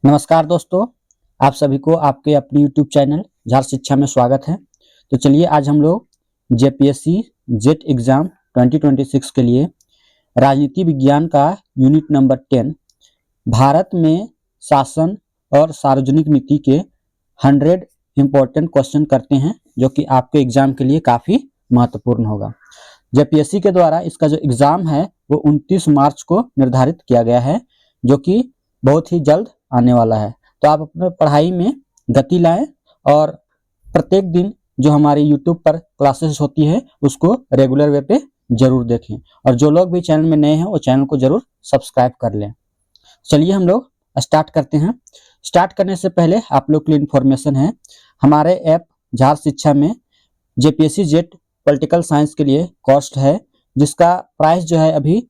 नमस्कार दोस्तों, आप सभी को आपके अपने YouTube चैनल झार शिक्षा में स्वागत है। तो चलिए आज हम लोग जेपीएससी जेट एग्जाम 2026 के लिए राजनीति विज्ञान का यूनिट नंबर 10 भारत में शासन और सार्वजनिक नीति के 100 इंपॉर्टेंट क्वेश्चन करते हैं, जो कि आपके एग्जाम के लिए काफ़ी महत्वपूर्ण होगा। जेपीएससी के द्वारा इसका जो एग्ज़ाम है वो 29 मार्च को निर्धारित किया गया है, जो कि बहुत ही जल्द आने वाला है। तो आप अपने पढ़ाई में गति लाएं और प्रत्येक दिन जो हमारी YouTube पर क्लासेस होती है उसको रेगुलर वे पे जरूर देखें, और जो लोग भी चैनल में नए हैं वो चैनल को जरूर सब्सक्राइब कर लें। चलिए हम लोग स्टार्ट करते हैं। स्टार्ट करने से पहले आप लोग के लिए इन्फॉर्मेशन है, हमारे ऐप झार शिक्षा में जेपीएससी जेट पॉलिटिकल साइंस के लिए कॉस्ट है, जिसका प्राइस जो है अभी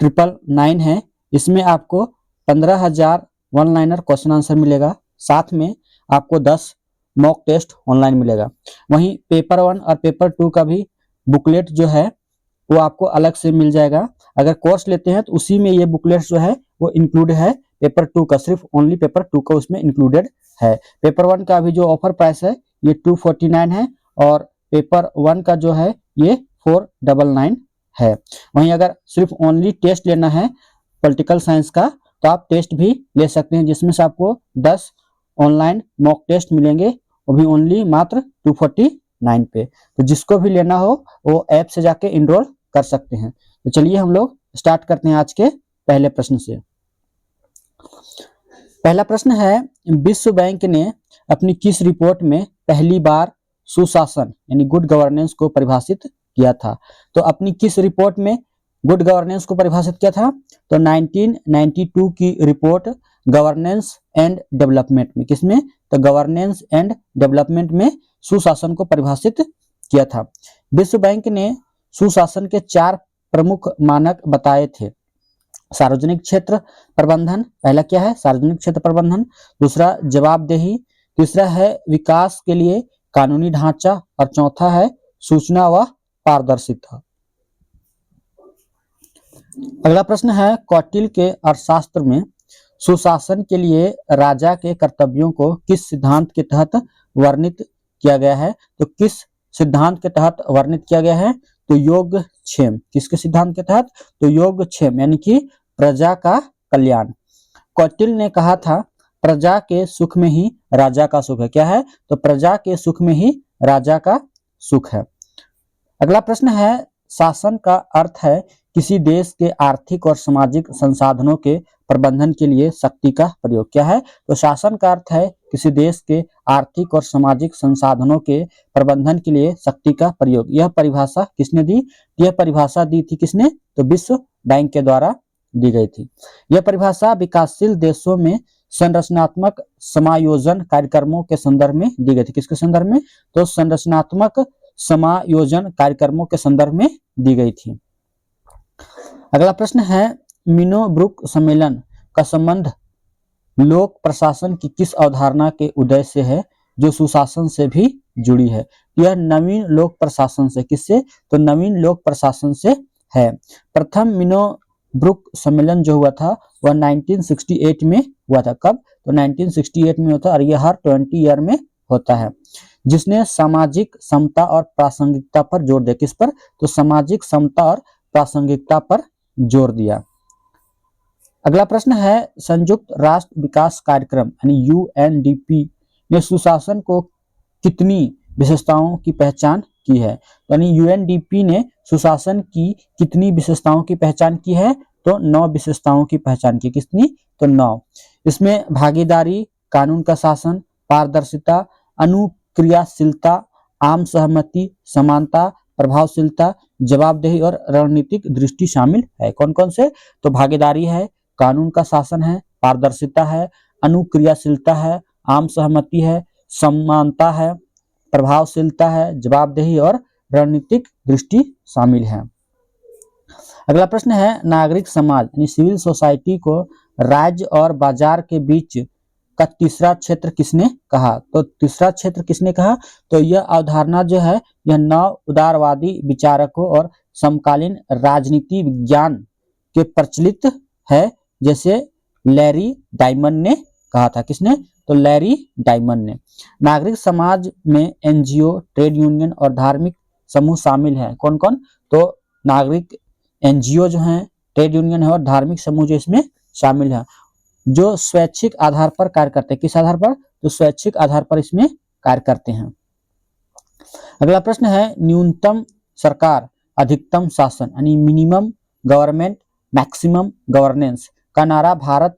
999 है। इसमें आपको 15,000 वन लाइनर क्वेश्चन आंसर मिलेगा, साथ में आपको 10 मॉक टेस्ट ऑनलाइन मिलेगा। वहीं पेपर 1 और पेपर 2 का भी बुकलेट जो है वो आपको अलग से मिल जाएगा। अगर कोर्स लेते हैं तो उसी में ये बुकलेट जो है वो इंक्लूड है। पेपर 2 का सिर्फ ओनली पेपर 2 का उसमें इंक्लूडेड है। पेपर 1 का अभी जो ऑफर प्राइस है ये 249 है, और पेपर 1 का जो है ये 499 है। वहीं अगर सिर्फ ओनली टेस्ट लेना है पॉलिटिकल साइंस का तो आप टेस्ट भी ले सकते हैं, जिसमें से आपको 10 ऑनलाइन मॉक टेस्ट मिलेंगे, वो भी ओनली मात्र 249 पे। तो जिसको भी लेना हो वो ऐप से जाके इनरोल कर सकते हैं। तो चलिए हम लोग स्टार्ट करते हैं आज के पहले प्रश्न से। पहला प्रश्न है, विश्व बैंक ने अपनी किस रिपोर्ट में पहली बार सुशासन यानी गुड गवर्नेंस को परिभाषित किया था? तो अपनी किस रिपोर्ट में गुड गवर्नेंस को परिभाषित किया था? तो 1992 की रिपोर्ट गवर्नेंस एंड डेवलपमेंट में। किसमें? तो गवर्नेंस एंड डेवलपमेंट में सुशासन को परिभाषित किया था। विश्व बैंक ने सुशासन के 4 प्रमुख मानक बताए थे। सार्वजनिक क्षेत्र प्रबंधन, पहला क्या है? सार्वजनिक क्षेत्र प्रबंधन। दूसरा जवाबदेही। तीसरा है विकास के लिए कानूनी ढांचा, और चौथा है सूचना व पारदर्शिता। अगला प्रश्न है, कौटिल्य के अर्थशास्त्र में सुशासन के लिए राजा के कर्तव्यों को किस सिद्धांत के तहत वर्णित किया गया है? तो किस सिद्धांत के तहत वर्णित किया गया है? तो योगक्षेम। किसके सिद्धांत के तहत? तो योगक्षेम यानी कि प्रजा का कल्याण। कौटिल्य ने कहा था प्रजा के सुख में ही राजा का सुख है। क्या है? तो प्रजा के सुख में ही राजा का सुख है। अगला प्रश्न है, शासन का अर्थ है किसी देश के आर्थिक और सामाजिक संसाधनों के प्रबंधन के लिए शक्ति का प्रयोग। क्या है? तो शासन का अर्थ है किसी देश के आर्थिक और सामाजिक संसाधनों के प्रबंधन के लिए शक्ति का प्रयोग। यह परिभाषा किसने दी? यह परिभाषा दी थी किसने? तो विश्व बैंक के द्वारा दी गई थी। यह परिभाषा विकासशील देशों में संरचनात्मक समायोजन कार्यक्रमों के संदर्भ में दी गई थी। किसके संदर्भ में? तो संरचनात्मक समायोजन कार्यक्रमों के संदर्भ में दी गई थी। अगला प्रश्न है, मिनोब्रुक सम्मेलन का संबंध लोक प्रशासन की किस अवधारणा के उदय से है जो सुशासन से भी जुड़ी है? यह नवीन लोक प्रशासन से। किससे? तो नवीन लोक प्रशासन से है। प्रथम मिनोब्रुक सम्मेलन जो हुआ था वह 1968 में हुआ था। कब? तो 1968 में होता है, और यह हर 20 ईयर में होता है, जिसने सामाजिक समता और प्रासंगिकता पर जोर दिया। किस पर? तो सामाजिक समता और प्रासंगिकता पर जोर दिया। अगला प्रश्न है, संयुक्त राष्ट्र विकास कार्यक्रम यानी यूएनडीपी ने सुशासन को कितनी विशेषताओं की पहचान की है? यानी यूएनडीपी ने सुशासन की कितनी विशेषताओं की पहचान की है? तो 9 विशेषताओं की पहचान की। कितनी? तो 9। इसमें भागीदारी, कानून का शासन, पारदर्शिता, अनुक्रियाशीलता, आम सहमति, समानता, प्रभावशीलता, जवाबदेही और रणनीतिक दृष्टि शामिल है। कौन कौन से? तो भागीदारी है, कानून का शासन है, पारदर्शिता है, अनुक्रियाशीलता है, आम सहमति है, समानता है, प्रभावशीलता है, जवाबदेही और रणनीतिक दृष्टि शामिल है। अगला प्रश्न है, नागरिक समाज यानी सिविल सोसाइटी को राज्य और बाजार के बीच का तीसरा क्षेत्र किसने कहा? तो तीसरा क्षेत्र किसने कहा? तो यह अवधारणा जो है यह नव उदारवादी विचारकों और समकालीन राजनीति विज्ञान के प्रचलित है, जैसे लैरी डायमंड ने कहा था। किसने? तो लैरी डायमंड ने। नागरिक समाज में एनजीओ, ट्रेड यूनियन और धार्मिक समूह शामिल हैं। कौन कौन? तो नागरिक एनजीओ जो हैं, ट्रेड यूनियन है और धार्मिक समूह जो इसमें शामिल है, जो स्वैच्छिक आधार पर कार्य करते हैं। किस आधार पर? तो स्वैच्छिक आधार पर इसमें कार्य करते हैं। अगला प्रश्न है न्यूनतम सरकार अधिकतम शासन यानी मिनिमम गवर्नमेंट मैक्सिमम गवर्नेंस का नारा भारत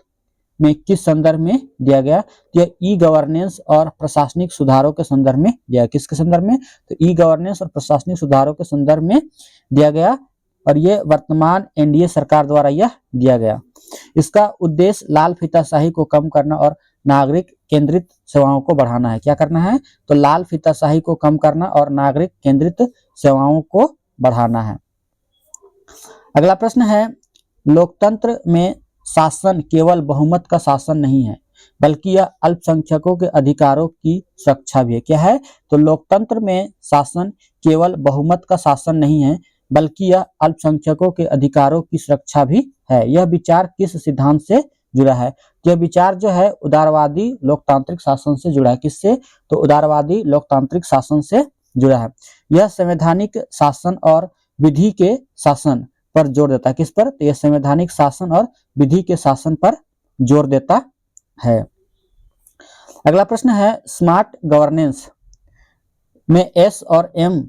में किस संदर्भ में दिया गया? यह ई गवर्नेंस और प्रशासनिक सुधारों के संदर्भ में दिया। किसके संदर्भ में? तो ई गवर्नेंस और प्रशासनिक सुधारों के संदर्भ में दिया गया और यह वर्तमान एनडीए सरकार द्वारा यह दिया गया। इसका उद्देश्य लाल फीताशाही को कम करना और नागरिक केंद्रित सेवाओं को बढ़ाना है। क्या करना है? तो लाल फीताशाही को कम करना और नागरिक केंद्रित सेवाओं को बढ़ाना है। अगला प्रश्न है लोकतंत्र में शासन केवल बहुमत का शासन नहीं है बल्कि यह अल्पसंख्यकों के अधिकारों की सुरक्षा भी है। क्या है? तो लोकतंत्र में शासन केवल बहुमत का शासन नहीं है बल्कि यह अल्पसंख्यकों के अधिकारों की सुरक्षा भी है। यह विचार किस सिद्धांत से जुड़ा है? यह विचार जो है उदारवादी लोकतांत्रिक शासन से जुड़ा है। किससे? तो उदारवादी लोकतांत्रिक शासन से जुड़ा है। यह संवैधानिक शासन और विधि के शासन पर जोर देता है। किस पर? तो यह संवैधानिक शासन और विधि के शासन पर जोर देता है। अगला प्रश्न है स्मार्ट गवर्नेंस में एस और एम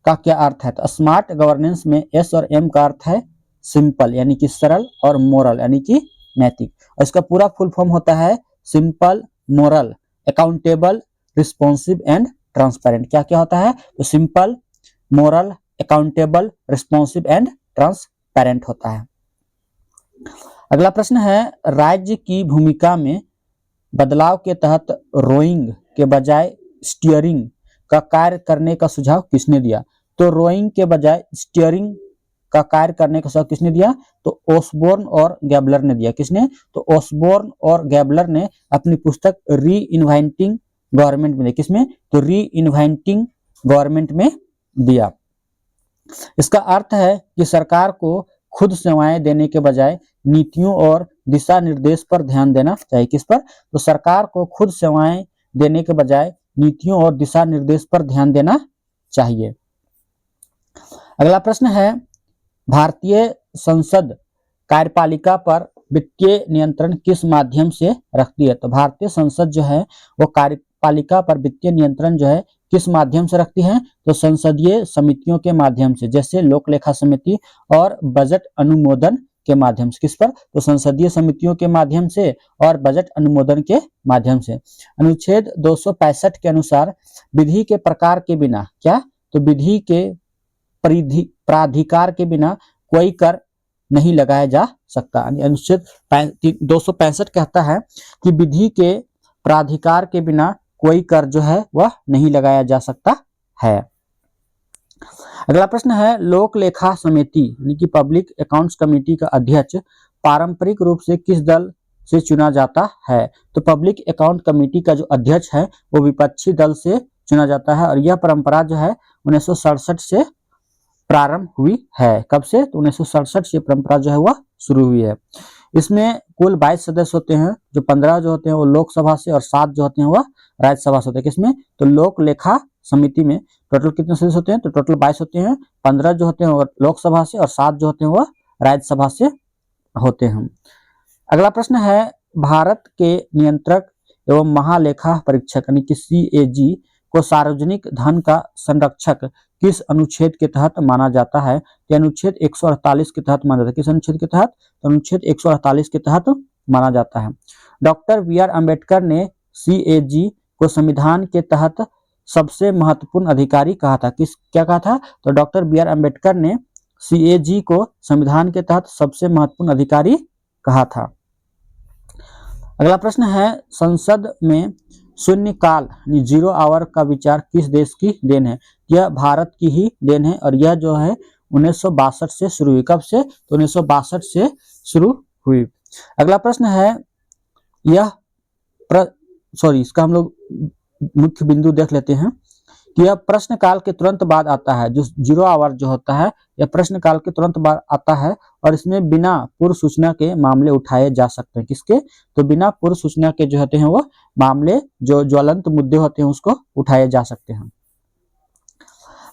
का क्या अर्थ है? तो स्मार्ट गवर्नेंस में एस और एम का अर्थ है सिंपल यानी कि सरल और मोरल यानी कि नैतिक। और इसका पूरा फुल फॉर्म होता है simple, moral, accountable, responsive and transparent. क्या क्या होता है? तो simple, moral, accountable, responsive and transparent होता है। अगला प्रश्न है राज्य की भूमिका में बदलाव के तहत रोइंग के बजाय स्टीयरिंग का कार्य करने का सुझाव किसने दिया? तो रोइंग के बजाय स्टीयरिंग का कार्य करने का सुझाव किसने दिया? तो ओसबोर्न और गैबलर ने दिया। किसने? तो ओसबोर्न और गैबलर ने अपनी पुस्तक री इन्वेंटिंग गवर्नमेंट में दिया। किसमें? तो री इन्वेंटिंग गवर्नमेंट में दिया। इसका अर्थ है कि सरकार को खुद सेवाएं देने के बजाय नीतियों और दिशा निर्देश पर ध्यान देना चाहिए। किस पर? तो सरकार को खुद सेवाएं देने के बजाय नीतियों और दिशा निर्देश पर ध्यान देना चाहिए। अगला प्रश्न है भारतीय संसद कार्यपालिका पर वित्तीय नियंत्रण किस माध्यम से रखती है? तो भारतीय संसद जो है वो कार्यपालिका पर वित्तीय नियंत्रण जो है किस माध्यम से रखती है? तो संसदीय समितियों के माध्यम से, जैसे लोक लेखा समिति और बजट अनुमोदन के माध्यम से। किस पर? तो संसदीय समितियों के माध्यम से और बजट अनुमोदन के माध्यम से। अनुच्छेद 265 के अनुसार विधि के प्रकार के बिना क्या? तो विधि के प्राधिकार के बिना कोई कर नहीं लगाया जा सकता। अनुच्छेद 265 कहता है कि विधि के प्राधिकार के बिना कोई कर जो है वह नहीं लगाया जा सकता है। अगला प्रश्न है लोक लेखा समिति यानी कि पब्लिक अकाउंट्स कमेटी का अध्यक्ष पारंपरिक रूप से किस दल से चुना जाता है? तो पब्लिक अकाउंट कमेटी का जो अध्यक्ष है वो विपक्षी दल से चुना जाता है और यह परंपरा जो है 1967 से प्रारंभ हुई है। कब से? तो 1967 से परंपरा जो है वह शुरू हुई है। इसमें कुल 22 सदस्य होते हैं, जो 15 जो होते हैं वो लोकसभा से और 7 जो होते हैं वह राज्यसभा से होते हैं। किसमें? तो लोक लेखा समिति में टोटल कितने सदस्य होते हैं? तो टोटल 22 होते हैं। 15 जो होते हैं वो लोकसभा से और 7 जो होते हैं वह राज्यसभा से होते हैं। अगला प्रश्न है भारत के नियंत्रक एवं महालेखा परीक्षक यानी कि CAG को सार्वजनिक धन का संरक्षक किस अनुच्छेद के तहत माना जाता है? तो अनुच्छेद 148 के तहत माना जाता है। किस अनुच्छेद के तहत? तो अनुच्छेद 148 के तहत माना जाता है। डॉक्टर BR अम्बेडकर ने CAG को संविधान के तहत सबसे महत्वपूर्ण अधिकारी कहा था। क्या कहा था? तो डॉक्टर BR अम्बेडकर ने CAG को संविधान के तहत सबसे महत्वपूर्ण अधिकारी कहा था। अगला प्रश्न है संसद में शून्यकाल यानी 0 आवर का विचार किस देश की देन है? यह भारत की ही देन है और यह जो है 1962 से शुरू हुई। कब से? तो 1962 से शुरू हुई। अगला प्रश्न है इसका हम लोग मुख्य बिंदु देख लेते हैं तो यह प्रश्न काल के तुरंत बाद आता है, जो 0 आवर जो होता है यह प्रश्न काल के तुरंत बाद आता है और इसमें बिना पूर्व सूचना के मामले उठाए जा सकते हैं। किसके? तो बिना पूर्व सूचना के जो होते हैं वो मामले, जो ज्वलंत मुद्दे होते हैं उसको उठाए जा सकते हैं।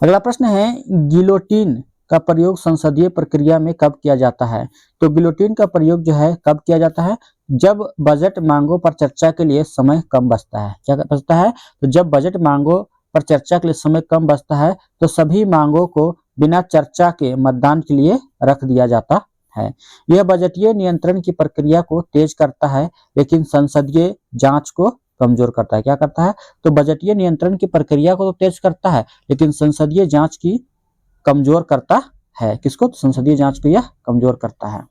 अगला प्रश्न है, गिलोटिन का प्रयोग संसदीय प्रक्रिया में कब किया जाता है? तो गिलोटिन का प्रयोग जो है कब किया जाता है? जब बजट मांगों पर चर्चा के लिए समय कम बचता है। क्या बचता है? तो जब बजट मांगों पर चर्चा के लिए समय कम बचता है तो सभी मांगों को बिना चर्चा के मतदान के लिए रख दिया जाता है। यह बजटीय नियंत्रण की प्रक्रिया को तेज करता है लेकिन संसदीय जांच को कमजोर करता है। क्या करता है? तो बजटीय नियंत्रण की प्रक्रिया को तो तेज करता है लेकिन संसदीय जांच की कमजोर करता है। किसको? तो संसदीय जांच को यह कमजोर करता है।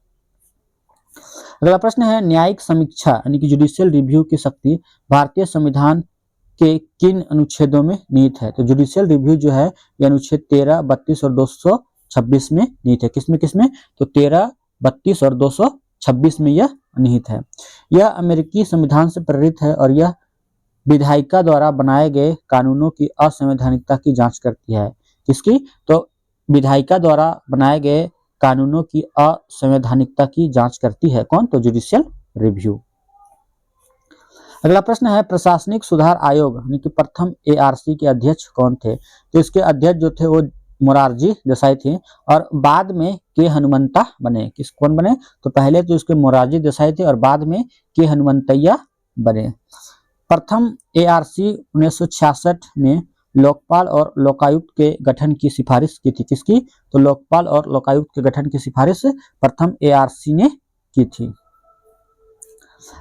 अगला प्रश्न है, न्यायिक समीक्षा यानी कि जुडिशियल रिव्यू की शक्ति भारतीय संविधान के किन अनुच्छेदों में निहित है? तो जुडिशियल रिव्यू जो है यह अनुच्छेद 13, 32 और 226 में निहित है। किसमें किसमें? तो 13, 32 और 226 में यह निहित है। यह अमेरिकी संविधान से प्रेरित है और यह विधायिका द्वारा बनाए गए कानूनों की असंवैधानिकता की जांच करती है। किसकी? तो विधायिका द्वारा बनाए गए कानूनों की असंवैधानिकता की जांच करती है। कौन? तो जुडिशियल रिव्यू। अगला प्रश्न है, प्रशासनिक सुधार आयोग यानी कि प्रथम ARC के अध्यक्ष कौन थे? तो इसके अध्यक्ष जो थे वो मोरारजी देसाई थे और बाद में के हनुमंता बने। कौन बने? तो पहले तो इसके मोरारजी देसाई थे और बाद में के हनुमंतैया बने। प्रथम ARC 1966 ने लोकपाल और लोकायुक्त के गठन की सिफारिश की थी। किसकी? तो लोकपाल और लोकायुक्त के गठन की सिफारिश प्रथम ARC ने की थी।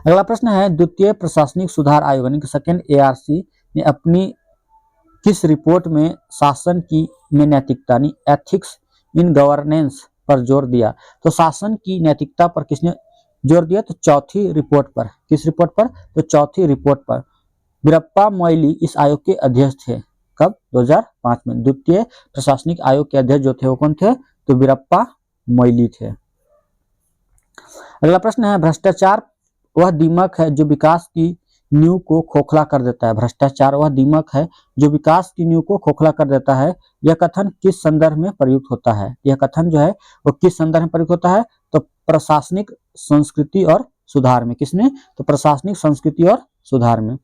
अगला प्रश्न है, द्वितीय प्रशासनिक सुधार आयोग यानी कि सेकंड ARC ने अपनी किस रिपोर्ट में शासन की में नैतिकता यानी एथिक्स इन गवर्नेंस पर जोर दिया? तो शासन की नैतिकता पर किसने जोर दिया? तो चौथी रिपोर्ट पर। किस रिपोर्ट पर? तो चौथी रिपोर्ट पर। वीरप्पा मोइली इस आयोग के अध्यक्ष थे। कब? 2005 में। द्वितीय प्रशासनिक आयोग के अध्यक्ष जो थे वो कौन थे? तो वीरप्पा मोइली थे। अगला प्रश्न है, भ्रष्टाचार वह दीमक है जो विकास की नींव को खोखला कर देता है। भ्रष्टाचार वह दीमक है जो विकास की नींव को खोखला कर देता है। यह कथन किस संदर्भ में प्रयुक्त होता है? यह कथन जो है वो किस संदर्भ में प्रयुक्त होता है? तो प्रशासनिक संस्कृति और सुधार में। किसमें? तो प्रशासनिक संस्कृति और सुधार में।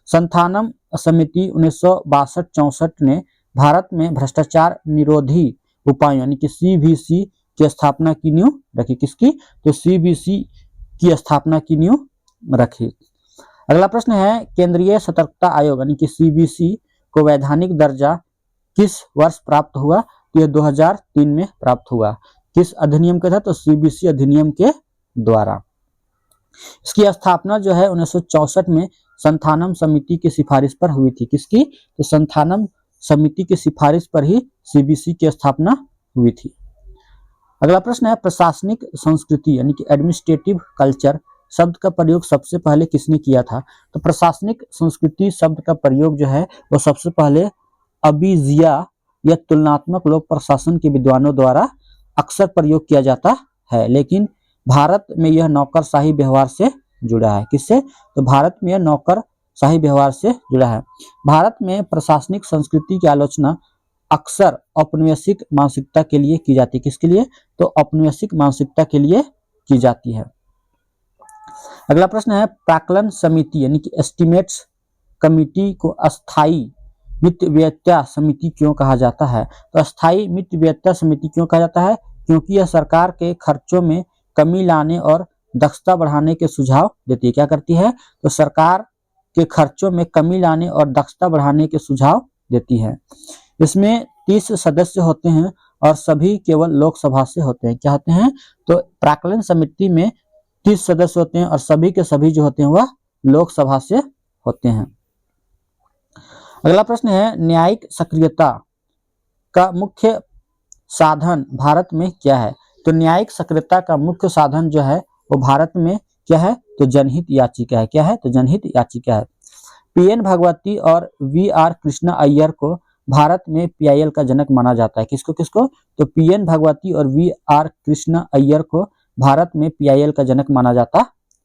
संथानम समिति 1962-64 ने भारत में भ्रष्टाचार निरोधी उपायों यानी कि CVC की स्थापना की नींव रखी। किसकी? तो CVC की स्थापना की नींव रखी। अगला प्रश्न है, केंद्रीय सतर्कता आयोग यानी कि CBC को वैधानिक दर्जा किस वर्ष प्राप्त हुआ? तो यह 2003 में प्राप्त हुआ। किस अधिनियम के तहत? तो CBC अधिनियम के द्वारा। इसकी स्थापना जो है 1964 में संथानम समिति की सिफारिश पर हुई थी। किसकी? तो संथानम समिति की सिफारिश पर ही CBC की स्थापना हुई थी। अगला प्रश्न है, प्रशासनिक संस्कृति यानी कि एडमिनिस्ट्रेटिव कल्चर शब्द का प्रयोग सबसे पहले किसने किया था? तो प्रशासनिक संस्कृति शब्द का प्रयोग जो है वो सबसे पहले अबीजिया या तुलनात्मक लोक प्रशासन के विद्वानों द्वारा अक्सर प्रयोग किया जाता है, लेकिन भारत में यह नौकरशाही व्यवहार से जुड़ा है। किससे? तो भारत में यह नौकरशाही व्यवहार से जुड़ा है। भारत में प्रशासनिक संस्कृति की आलोचना अक्सर औपनिवेशिक मानसिकता के लिए की जाती है। किसके लिए? तो औपनिवेशिक मानसिकता के लिए की जाती है। अगला प्रश्न है, प्राक्कलन समिति यानी कि एस्टिमेट्स कमिटी को अस्थायी मितव्ययिता समिति क्यों कहा जाता है? तो अस्थायी मितव्ययिता समिति क्यों कहा जाता है? क्योंकि यह सरकार के खर्चों में कमी लाने और दक्षता बढ़ाने के सुझाव देती है। क्या करती है? तो सरकार के खर्चों में कमी लाने और दक्षता बढ़ाने के सुझाव देती है। इसमें 30 सदस्य होते हैं और सभी केवल लोकसभा से होते हैं। क्या होते हैं? तो प्राक्कलन समिति में 30 सदस्य होते हैं और सभी के सभी जो होते हैं वह लोकसभा से होते हैं। अगला प्रश्न है, न्यायिक सक्रियता का मुख्य साधन भारत में क्या है? तो न्यायिक सक्रियता का मुख्य साधन जो है वो भारत में क्या है? तो जनहित याचिका है। क्या है? तो जनहित याचिका है। PN भागवती और VR कृष्णा अय्यर को भारत में PIL का जनक माना जाता है। किसको किसको? तो PN भागवती और VR कृष्णा अय्यर को भारत में PIL का जनक माना जाता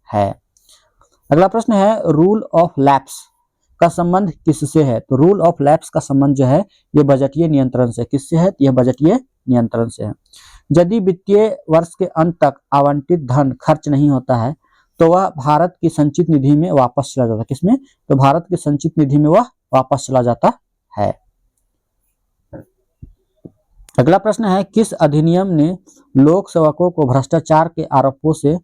है। अगला प्रश्न है, रूल ऑफ लैप्स का संबंध किससे है? तो रूल ऑफ लैप्स का संबंध जो है ये बजटीय नियंत्रण से। किससे है? यह बजटीय नियंत्रण से है। यदि वित्तीय वर्ष के अंत तक आवंटित धन खर्च नहीं होता है तो वह भारत की संचित निधि में वापस चला जाता है। किसमें? तो भारत की संचित निधि में वह वापस चला जाता है। अगला प्रश्न है, किस अधिनियम ने लोक सेवकों को भ्रष्टाचार के आरोपों से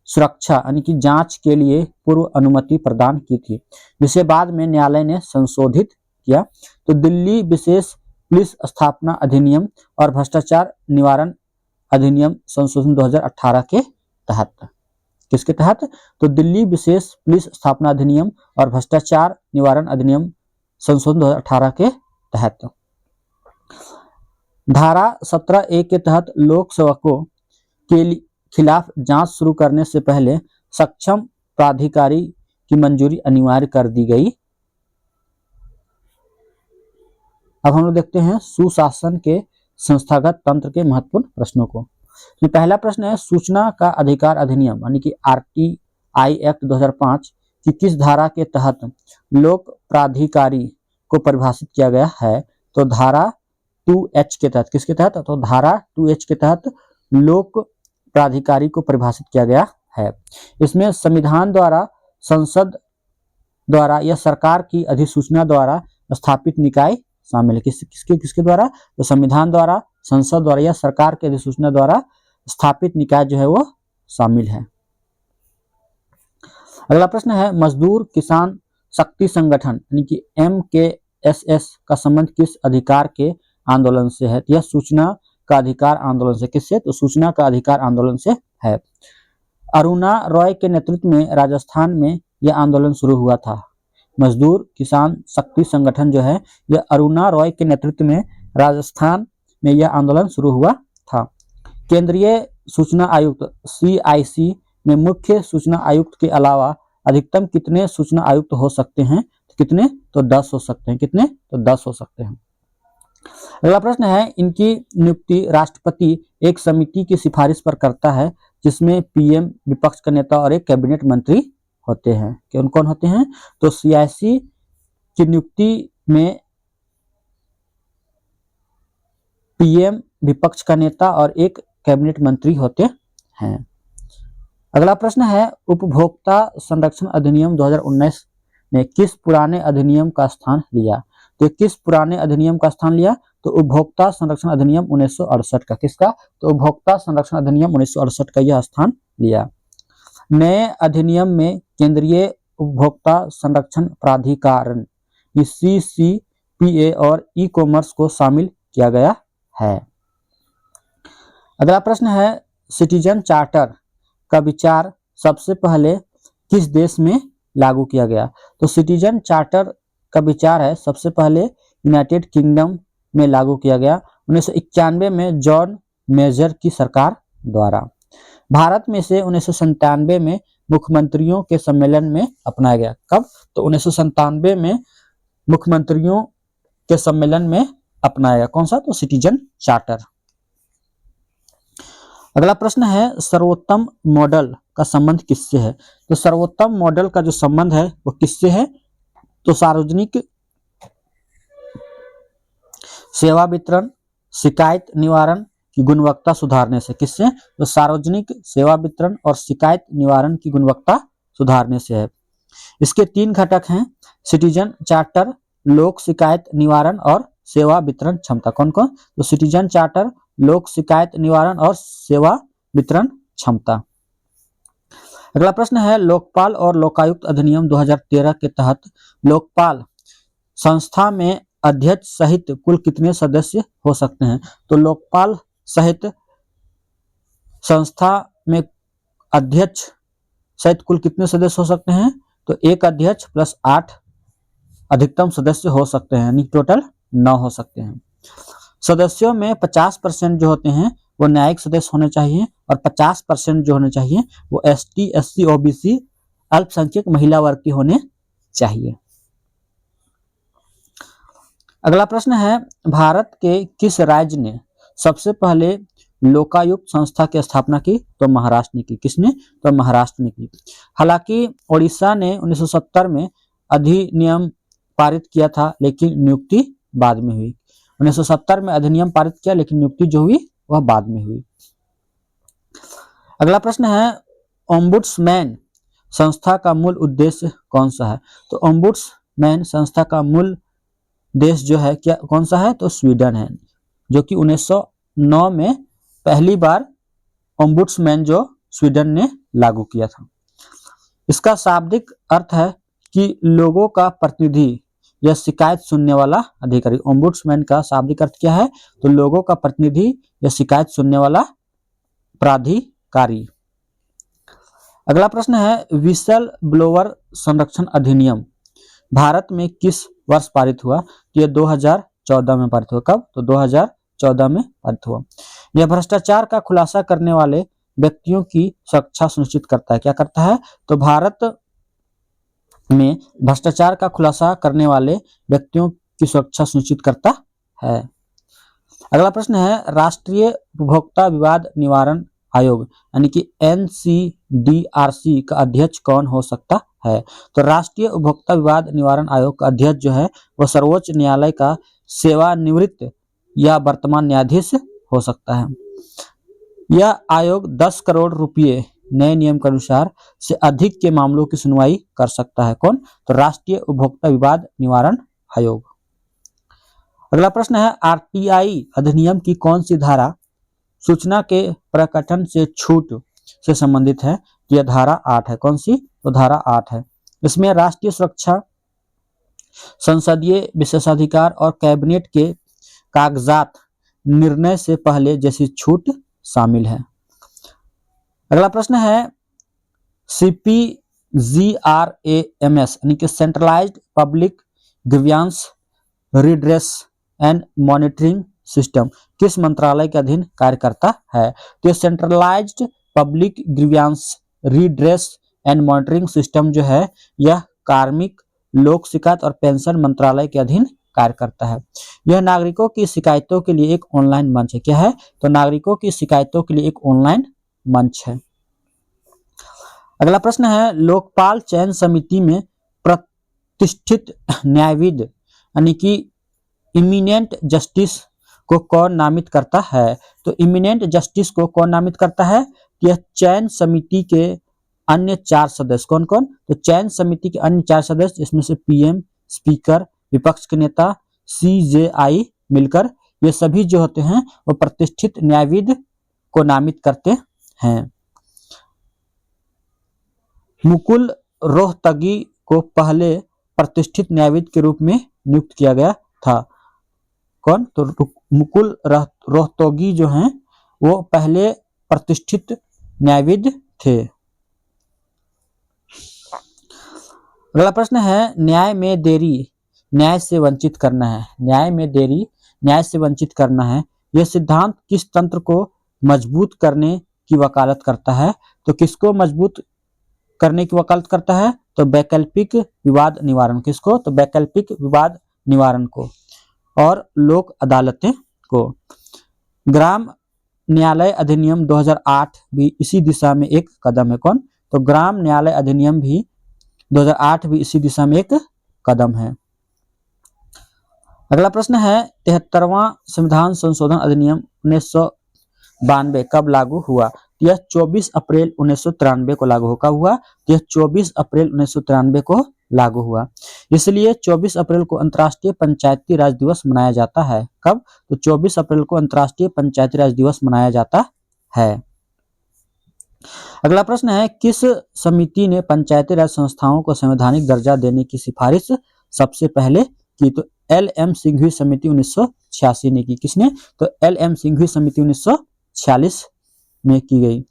सुरक्षा यानी कि जांच के लिए पूर्व अनुमति प्रदान की थी, जिसे बाद में न्यायालय ने संशोधित किया? तो दिल्ली विशेष पुलिस स्थापना अधिनियम और भ्रष्टाचार निवारण अधिनियम संशोधन 2018 के तहत। किसके तहत? तो दिल्ली विशेष पुलिस स्थापना अधिनियम और भ्रष्टाचार निवारण अधिनियम संशोधन 2018 के तहत। धारा 17A के तहत लोक सेवकों के खिलाफ जांच शुरू करने से पहले सक्षम प्राधिकारी की मंजूरी अनिवार्य कर दी गई। अब हम लोग देखते हैं सुशासन के संस्थागत तंत्र के महत्वपूर्ण प्रश्नों को। तो पहला प्रश्न है, सूचना का अधिकार अधिनियम यानी कि RTI एक्ट 2005 की किस धारा के तहत लोक प्राधिकारी को परिभाषित किया गया है? तो धारा 2H के तहत। किसके तहत? तो धारा 2H के तहत लोक प्राधिकारी को परिभाषित किया गया है। इसमें संविधान द्वारा, संसद द्वारा या सरकार की अधिसूचना द्वारा स्थापित निकाय शामिल है। किसके द्वारा? तो संविधान द्वारा, संसद द्वारा या सरकार की अधिसूचना द्वारा स्थापित निकाय जो है वो शामिल है। अगला प्रश्न है, मजदूर किसान शक्ति संगठन यानी कि MKSS का संबंध किस अधिकार के आंदोलन से है? यह सूचना का अधिकार आंदोलन से। किससे? तो सूचना का अधिकार आंदोलन से है। अरुणा रॉय के नेतृत्व में राजस्थान में यह आंदोलन शुरू हुआ था। मजदूर किसान शक्ति संगठन जो है यह अरुणा रॉय के नेतृत्व में राजस्थान में यह आंदोलन शुरू हुआ था। केंद्रीय सूचना आयुक्त CIC में मुख्य सूचना आयुक्त के अलावा अधिकतम कितने सूचना आयुक्त हो सकते हैं? कितने? तो 10 हो सकते हैं। कितने? तो 10 हो सकते हैं। अगला प्रश्न है, इनकी नियुक्ति राष्ट्रपति एक समिति की सिफारिश पर करता है जिसमें PM, विपक्ष का नेता और एक कैबिनेट मंत्री होते हैं। कौन कौन होते हैं? तो CIC की नियुक्ति में PM, विपक्ष का नेता और एक कैबिनेट मंत्री होते हैं। अगला प्रश्न है, उपभोक्ता संरक्षण अधिनियम 2019 ने किस पुराने अधिनियम का स्थान लिया? तो किस पुराने अधिनियम का स्थान लिया? तो उपभोक्ता संरक्षण अधिनियम 1968 का। किसका? तो उपभोक्ता संरक्षण अधिनियम 1968 का यह स्थान लिया। नए अधिनियम में केंद्रीय उपभोक्ता संरक्षण प्राधिकरण CCPA और ई-कॉमर्स को शामिल किया गया है। अगला प्रश्न है, सिटीजन चार्टर का विचार सबसे पहले किस देश में लागू किया गया? तो सिटीजन चार्टर का विचार है सबसे पहले यूनाइटेड किंगडम में लागू किया गया 1991 में जॉन मेजर की सरकार द्वारा। भारत में से 1997 में मुख्यमंत्रियों के सम्मेलन में अपनाया गया। कब? तो 1997 में मुख्यमंत्रियों के सम्मेलन में अपनाया गया। कौन सा? तो सिटीजन चार्टर। अगला प्रश्न है, सर्वोत्तम मॉडल का संबंध किससे है? तो सर्वोत्तम मॉडल का जो संबंध है वो किससे है? तो सार्वजनिक सेवा वितरण, शिकायत निवारण की गुणवत्ता सुधारने से। किससे? तो सार्वजनिक सेवा वितरण और शिकायत निवारण की गुणवत्ता सुधारने से है। इसके 3 घटक हैं, सिटीजन चार्टर, लोक शिकायत निवारण और सेवा वितरण क्षमता। कौन कौन? तो सिटीजन चार्टर, लोक शिकायत निवारण और सेवा वितरण क्षमता। अगला प्रश्न है, लोकपाल और लोकायुक्त अधिनियम 2013 के तहत लोकपाल संस्था में अध्यक्ष सहित कुल कितने सदस्य हो सकते हैं? तो लोकपाल सहित संस्था में अध्यक्ष सहित कुल कितने सदस्य हो सकते हैं? तो 1 अध्यक्ष प्लस 8 अधिकतम सदस्य हो सकते हैं, यानी टोटल 9 हो सकते हैं। सदस्यों में 50% जो होते हैं वो न्यायिक सदस्य होने चाहिए और 50% जो होने चाहिए वो ST, SC, OBC अल्पसंख्यक महिला वर्ग के होने चाहिए। अगला प्रश्न है, भारत के किस राज्य ने सबसे पहले लोकायुक्त संस्था की स्थापना की? तो महाराष्ट्र ने की। किसने? तो महाराष्ट्र ने की। हालांकि ओडिशा ने 1970 में अधिनियम पारित किया था लेकिन नियुक्ति बाद में हुई। 1970 में अधिनियम पारित किया लेकिन नियुक्ति जो हुई वह बाद में हुई। अगला प्रश्न है ओम्बुड्समैन संस्था का मूल उद्देश्य कौन सा है? तो ओम्बुड्समैन संस्था का मूल देश जो है क्या कौन सा है? तो स्वीडन है, जो कि 1909 में पहली बार ओम्बुड्समैन जो स्वीडन ने लागू किया था। इसका शाब्दिक अर्थ है कि लोगों का प्रतिनिधि या शिकायत सुनने वाला अधिकारी। ओम्बुड्समैन का शाब्दिक अर्थ क्या है? तो लोगों का प्रतिनिधि या शिकायत सुनने वाला प्राधिकारी। अगला प्रश्न है विसल ब्लोअर संरक्षण अधिनियम भारत में किस वर्ष पारित हुआ? तो यह 2014 में पारित हुआ। कब? तो 2014 में पारित हुआ। यह भ्रष्टाचार का खुलासा करने वाले व्यक्तियों की सुरक्षा सुनिश्चित करता है। क्या करता है? तो भारत में भ्रष्टाचार का खुलासा करने वाले व्यक्तियों की सुरक्षा सुनिश्चित करता है। अगला प्रश्न है राष्ट्रीय उपभोक्ता विवाद निवारण आयोग यानी कि NCDRC का अध्यक्ष कौन हो सकता है? तो राष्ट्रीय उपभोक्ता विवाद निवारण आयोग का अध्यक्ष जो है वह सर्वोच्च न्यायालय का सेवानिवृत्त या वर्तमान न्यायाधीश हो सकता है। यह आयोग 10 करोड़ रुपये नए नियम के अनुसार से अधिक के मामलों की सुनवाई कर सकता है। कौन? तो राष्ट्रीय उपभोक्ता विवाद निवारण आयोग। अगला प्रश्न है RTI अधिनियम की कौन सी धारा सूचना के प्रकटन से छूट से संबंधित है? यह धारा 8 है। कौन सी? तो धारा 8 है। इसमें राष्ट्रीय सुरक्षा, संसदीय विशेषाधिकार और कैबिनेट के कागजात निर्णय से पहले जैसी छूट शामिल है। अगला प्रश्न है CPGRAMS यानी कि centralised public grievance redress and monitoring system किस मंत्रालय के अधीन कार्य करता है? तो centralised public grievance redress and monitoring system जो है यह कार्मिक, लोक शिकायत और पेंशन मंत्रालय के अधीन कार्य करता है। यह नागरिकों की शिकायतों के लिए एक ऑनलाइन मंच है। क्या है? तो नागरिकों की शिकायतों के लिए एक ऑनलाइन मंच है। अगला प्रश्न है लोकपाल चयन समिति में प्रतिष्ठित न्यायविद यानी कि इमिनेंट जस्टिस को कौन नामित करता है? तो इमिनेंट जस्टिस को कौन नामित करता है? यह चयन समिति के अन्य 4 सदस्य। कौन कौन? तो चयन समिति के अन्य 4 सदस्य जिसमें से PM, स्पीकर, विपक्ष के नेता, CJI मिलकर ये सभी जो होते हैं वो प्रतिष्ठित न्यायविद को नामित करते हैं। मुकुल रोहतगी को पहले प्रतिष्ठित न्यायविद के रूप में नियुक्त किया गया था। कौन? तो मुकुल रोहतगी जो हैं वो पहले प्रतिष्ठित न्यायविद थे। अगला प्रश्न है न्याय में देरी न्याय से वंचित करना है। न्याय में देरी न्याय से वंचित करना है। यह सिद्धांत किस तंत्र को मजबूत करने की वकालत करता है? तो किसको मजबूत करने की वकालत करता है? तो वैकल्पिक विवाद निवारण। किसको? तो वैकल्पिक विवाद निवारण को और लोक अदालतें को। ग्राम न्यायालय अधिनियम 2008 भी इसी दिशा में एक कदम है। कौन? तो ग्राम न्यायालय अधिनियम भी 2008 भी इसी दिशा में एक कदम है। अगला प्रश्न है 73वां संविधान संशोधन अधिनियम 1992 कब लागू हुआ? यह 24 अप्रैल 1993 को लागू होगा हुआ। यह 24 अप्रैल 1993 को लागू हुआ। इसलिए 24 अप्रैल को अंतर्राष्ट्रीय पंचायती राज दिवस मनाया जाता है। कब? तो 24 अप्रैल को अंतर्राष्ट्रीय पंचायती राज दिवस मनाया जाता है। अगला प्रश्न है किस समिति ने पंचायती राज संस्थाओं को संवैधानिक दर्जा देने की सिफारिश सबसे पहले की? तो LM सिंघवी समिति 1986 ने की। किसने? तो LM सिंघवी समिति 1946 में की गई।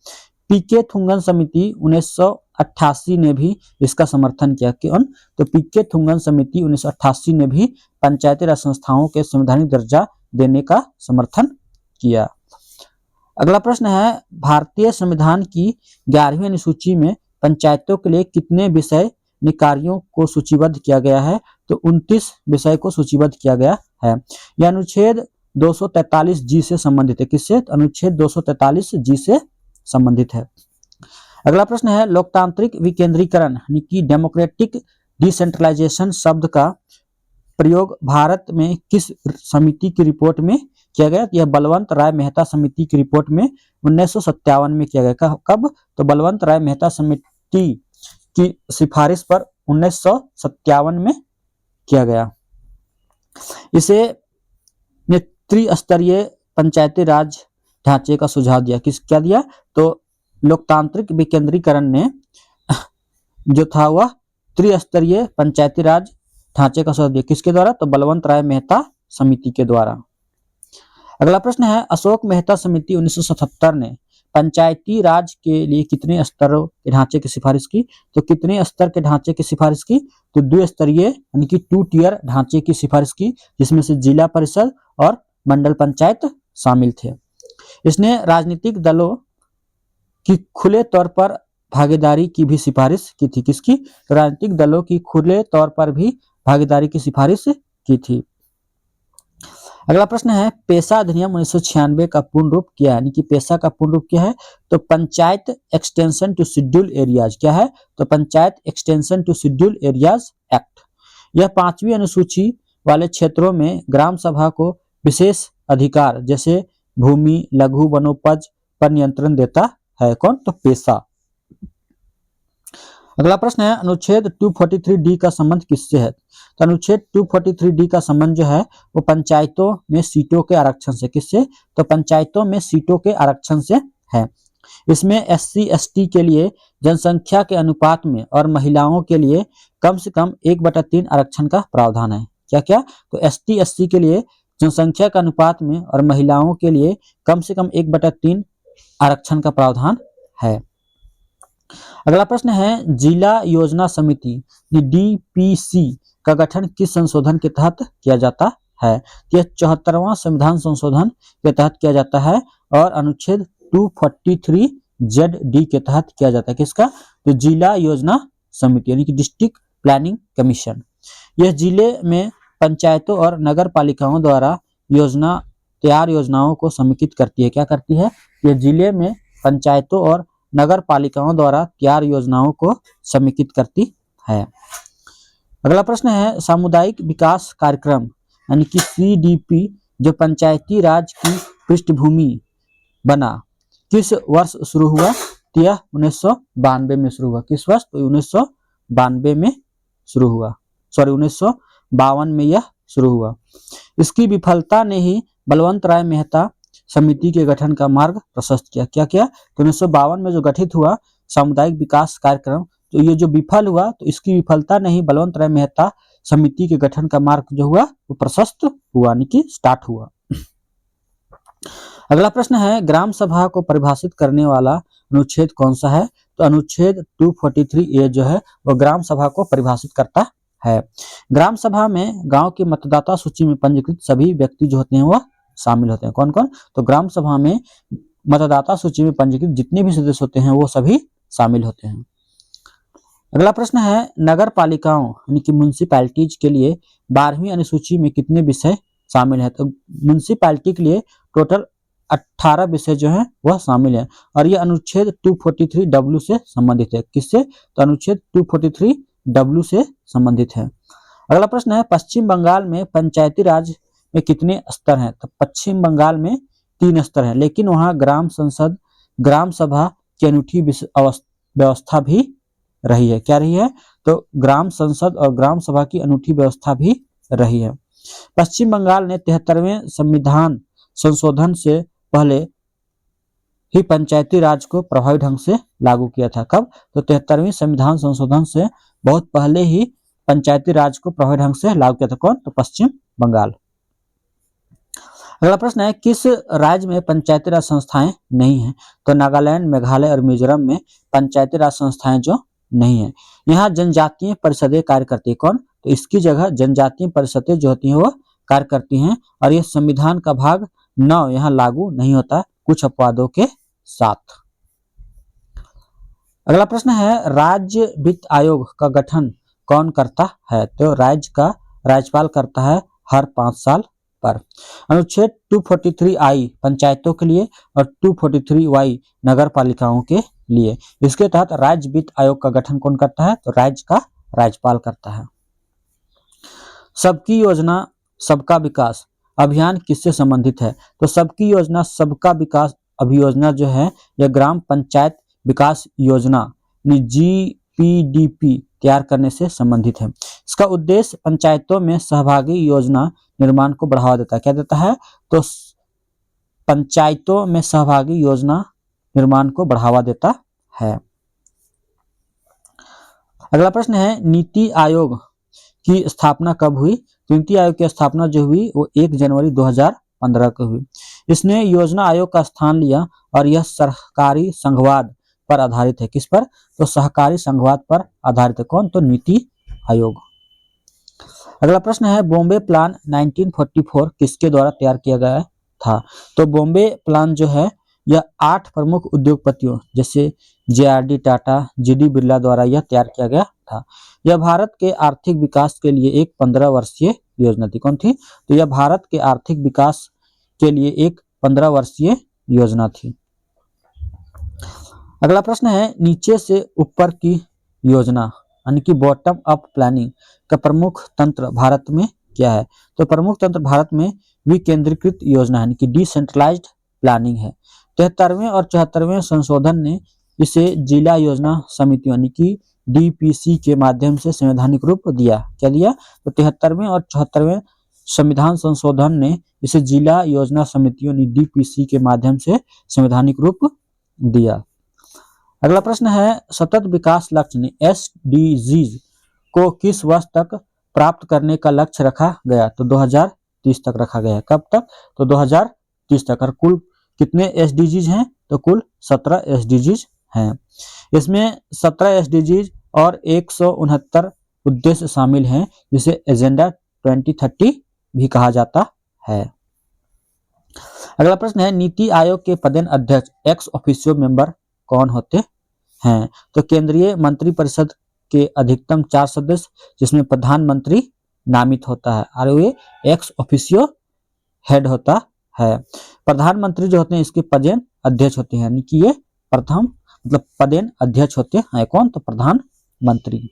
PK थुंगन समिति 1988 ने भी इसका समर्थन किया। कौन? तो PK थुंगन समिति 1988 ने भी पंचायती राज संस्थाओं के संवैधानिक दर्जा देने का समर्थन किया। अगला प्रश्न है भारतीय संविधान की 11वीं अनुसूची में पंचायतों के लिए कितने विषय निकायों को सूचीबद्ध किया गया है? तो 29 विषय को सूचीबद्ध किया गया है। यह अनुच्छेद 243G से संबंधित है। किससे? अनुच्छेद 243G से संबंधित है। अगला प्रश्न है लोकतांत्रिक विकेंद्रीकरण यानी कि डेमोक्रेटिक डिसेंट्रलाइजेशन शब्द का प्रयोग भारत में किस समिति की रिपोर्ट में किया गया? यह बलवंत राय मेहता समिति की रिपोर्ट में 1957 में किया गया। कब? तो बलवंत राय मेहता समिति की सिफारिश पर 1957 में किया गया। इसे त्रिस्तरीय पंचायती राज ढांचे का सुझाव दिया। क्या दिया? तो लोकतांत्रिक विकेंद्रीकरण ने जो था वह त्रिस्तरीय पंचायती राज ढांचे का सुझाव दिया। किसके द्वारा? तो बलवंत राय मेहता समिति के द्वारा। अगला प्रश्न है, अशोक मेहता समिति 1977 ने पंचायती राज के लिए कितने स्तरों के ढांचे की सिफारिश की? तो कितने स्तर के ढांचे की सिफारिश की? तो द्विस्तरीय यानी कि 2 टियर ढांचे की सिफारिश की, जिसमें से जिला परिषद और मंडल पंचायत शामिल थे। इसने राजनीतिक दलों की खुले तौर पर भागीदारी की भी सिफारिश की थी। किसकी? तो राजनीतिक दलों की खुले तौर पर भी भागीदारी की सिफारिश की थी। अगला प्रश्न है, पेशा अधिनियम 1996 का पूर्ण रूप क्या है? यानी कि पेशा का पूर्ण रूप क्या है? तो panchayat extension to schedule areas. क्या है? तो panchayat extension to schedule areas act. यह 5वीं अनुसूची वाले क्षेत्रों में ग्राम सभा को विशेष अधिकार जैसे भूमि, लघु वनोपज पर नियंत्रण देता है। कौन? तो पेशा। अगला प्रश्न है, अनुच्छेद 243D का संबंध किससे है? तो अनुच्छेद 243D का संबंध जो है वो पंचायतों में सीटों के आरक्षण से। किससे? तो पंचायतों में सीटों के आरक्षण से है। इसमें SC ST के लिए जनसंख्या के अनुपात में और महिलाओं के लिए कम से कम 1/3 आरक्षण का प्रावधान है। क्या क्या? तो ST SC के लिए जनसंख्या के अनुपात में और महिलाओं के लिए कम से कम 1/3 आरक्षण का प्रावधान है। अगला प्रश्न है, जिला योजना समिति DPC का गठन किस संशोधन के तहत किया जाता है? यह 74वां संविधान संशोधन के तहत किया जाता है और अनुच्छेद 243ZD के तहत किया जाता है। किसका? तो जिला योजना समिति यानी कि डिस्ट्रिक्ट प्लानिंग कमीशन। यह जिले में पंचायतों और नगर पालिकाओं द्वारा तैयार योजनाओं को समेकित करती है। क्या करती है? यह जिले में पंचायतों और नगर पालिकाओं द्वारा तैयार योजनाओं को समेकित करती है। अगला प्रश्न है, सामुदायिक विकास कार्यक्रम यानी कि CDP जो पंचायती राज की पृष्ठभूमि बना किस वर्ष शुरू हुआ? तो यह 1992 में शुरू हुआ। किस वर्ष? तो 1992 में शुरू हुआ। 1952 में यह शुरू हुआ। इसकी विफलता ने ही बलवंत राय मेहता समिति के गठन का मार्ग प्रशस्त किया। क्या किया? तो 1952 में जो गठित हुआ सामुदायिक विकास कार्यक्रम, तो ये जो विफल हुआ तो इसकी विफलता नहीं बलवंत राय मेहता समिति के गठन का मार्ग जो हुआ वो प्रशस्त हुआ यानी कि स्टार्ट हुआ। अगला प्रश्न है, ग्राम सभा को परिभाषित करने वाला अनुच्छेद कौन सा है? तो अनुच्छेद 243A जो है वो ग्राम सभा को परिभाषित करता है। ग्राम सभा में गांव की मतदाता सूची में पंजीकृत सभी व्यक्ति जो होते हैं वह शामिल होते हैं। कौन कौन? तो ग्राम सभा में मतदाता सूची में पंजीकृत जितने भी सदस्य होते हैं वो सभी शामिल होते हैं। अगला प्रश्न है, नगर पालिकाओं यानी कि म्युनिसिपैलिटीज के लिए 12वीं अनुसूची में कितने विषय शामिल है? तो म्युनिसिपैलिटी के लिए टोटल 18 विषय जो है वह शामिल है और यह अनुच्छेद 243W से संबंधित है। किससे? तो अनुच्छेद 243W से संबंधित है। अगला प्रश्न है, पश्चिम बंगाल में पंचायती राज में कितने स्तर हैं? तो पश्चिम बंगाल में 3 स्तर हैं, लेकिन वहां ग्राम संसद ग्राम सभा की अनूठी व्यवस्था भी रही है। क्या रही है? तो ग्राम संसद और ग्राम सभा की अनूठी व्यवस्था भी रही है। पश्चिम बंगाल ने 73वें संविधान संशोधन से पहले ही पंचायती राज को प्रभावी ढंग से लागू किया था। कब? तो 73वें संविधान संशोधन से बहुत पहले ही पंचायती राज को प्रभावी ढंग से लागू किया था। कौन? तो पश्चिम बंगाल। अगला प्रश्न है, किस राज्य में पंचायती राज संस्थाएं नहीं है? तो नागालैंड, मेघालय और मिजोरम में पंचायती राज संस्थाएं जो नहीं है। यहाँ जनजातीय परिषदें कार्य करती है। कौन? तो इसकी जगह जनजातीय परिषदें जो होती हैं वह कार्य करती हैं और यह संविधान का भाग 9 यहाँ लागू नहीं होता कुछ अपवादों के साथ। अगला प्रश्न है, राज्य वित्त आयोग का गठन कौन करता है? तो राज्य का राज्यपाल करता है हर 5 साल पर। अनुच्छेद 243I पंचायतों के लिए और 243Y नगर पालिकाओं के लिए। इसके तहत राज्य वित्त आयोग का गठन कौन करता है? तो राज्य का राज्यपाल करता है। सबकी योजना सबका विकास अभियान किससे संबंधित है? तो सबकी योजना सबका विकास अभियोजना जो है यह ग्राम पंचायत विकास योजना GPDP तैयार करने से संबंधित है। इसका उद्देश्य पंचायतों में सहभागी योजना निर्माण को बढ़ावा देता है। क्या देता है? तो पंचायतों में सहभागी योजना निर्माण को बढ़ावा देता है। अगला प्रश्न है नीति आयोग की स्थापना कब हुई? तो नीति आयोग की स्थापना जो हुई वो 1 जनवरी 2015 को हुई। इसने योजना आयोग का स्थान लिया और यह सहकारी संघवाद पर आधारित है। किस पर? तो सहकारी संघवाद पर आधारित है। कौन? तो नीति आयोग। अगला प्रश्न है बॉम्बे प्लान 1944 किसके द्वारा तैयार किया गया था? तो बॉम्बे प्लान जो है यह 8 प्रमुख उद्योगपतियों जैसे JRD टाटा, GD बिरला द्वारा यह तैयार किया गया था। यह भारत के आर्थिक विकास के लिए एक 15 वर्षीय योजना थी। कौन थी? तो यह भारत के आर्थिक विकास के लिए एक 15 वर्षीय योजना थी। अगला प्रश्न है नीचे से ऊपर की योजना यानी कि बॉटम अप प्लानिंग का प्रमुख तंत्र भारत में क्या है? तो प्रमुख तंत्र भारत में विकेंद्रीकृत योजना यानी कि डिसेंट्रलाइज्ड प्लानिंग है। 73वें और 74वें संशोधन ने इसे जिला योजना समितियों यानी कि DPC के माध्यम से संवैधानिक रूप दिया। क्या दिया? तो 73वें और 74वें संविधान संशोधन ने इसे जिला योजना समितियों यानी DPC के माध्यम से संवैधानिक रूप दिया। अगला प्रश्न है सतत विकास लक्ष्य ने SDGs को किस वर्ष तक प्राप्त करने का लक्ष्य रखा गया? तो 2030 तक रखा गया। कब तक? तो 2030 तक। और कुल कितने SDGs हैं? तो कुल 17 SDGs हैं। इसमें 17 SDGs और 169 उद्देश्य शामिल हैं जिसे एजेंडा 2030 भी कहा जाता है। अगला प्रश्न है नीति आयोग के पदेन अध्यक्ष एक्स ऑफिशियो मेंबर कौन होते हैं? तो केंद्रीय मंत्रिपरिषद के अधिकतम 4 सदस्य जिसमें प्रधानमंत्री नामित होता है और ये एक्स ऑफिशियो हेड होता है। प्रधानमंत्री जो होते हैं इसके पदेन अध्यक्ष होते हैं यानी कि ये प्रथम मतलब पदेन अध्यक्ष होते हैं। कौन? तो प्रधानमंत्री।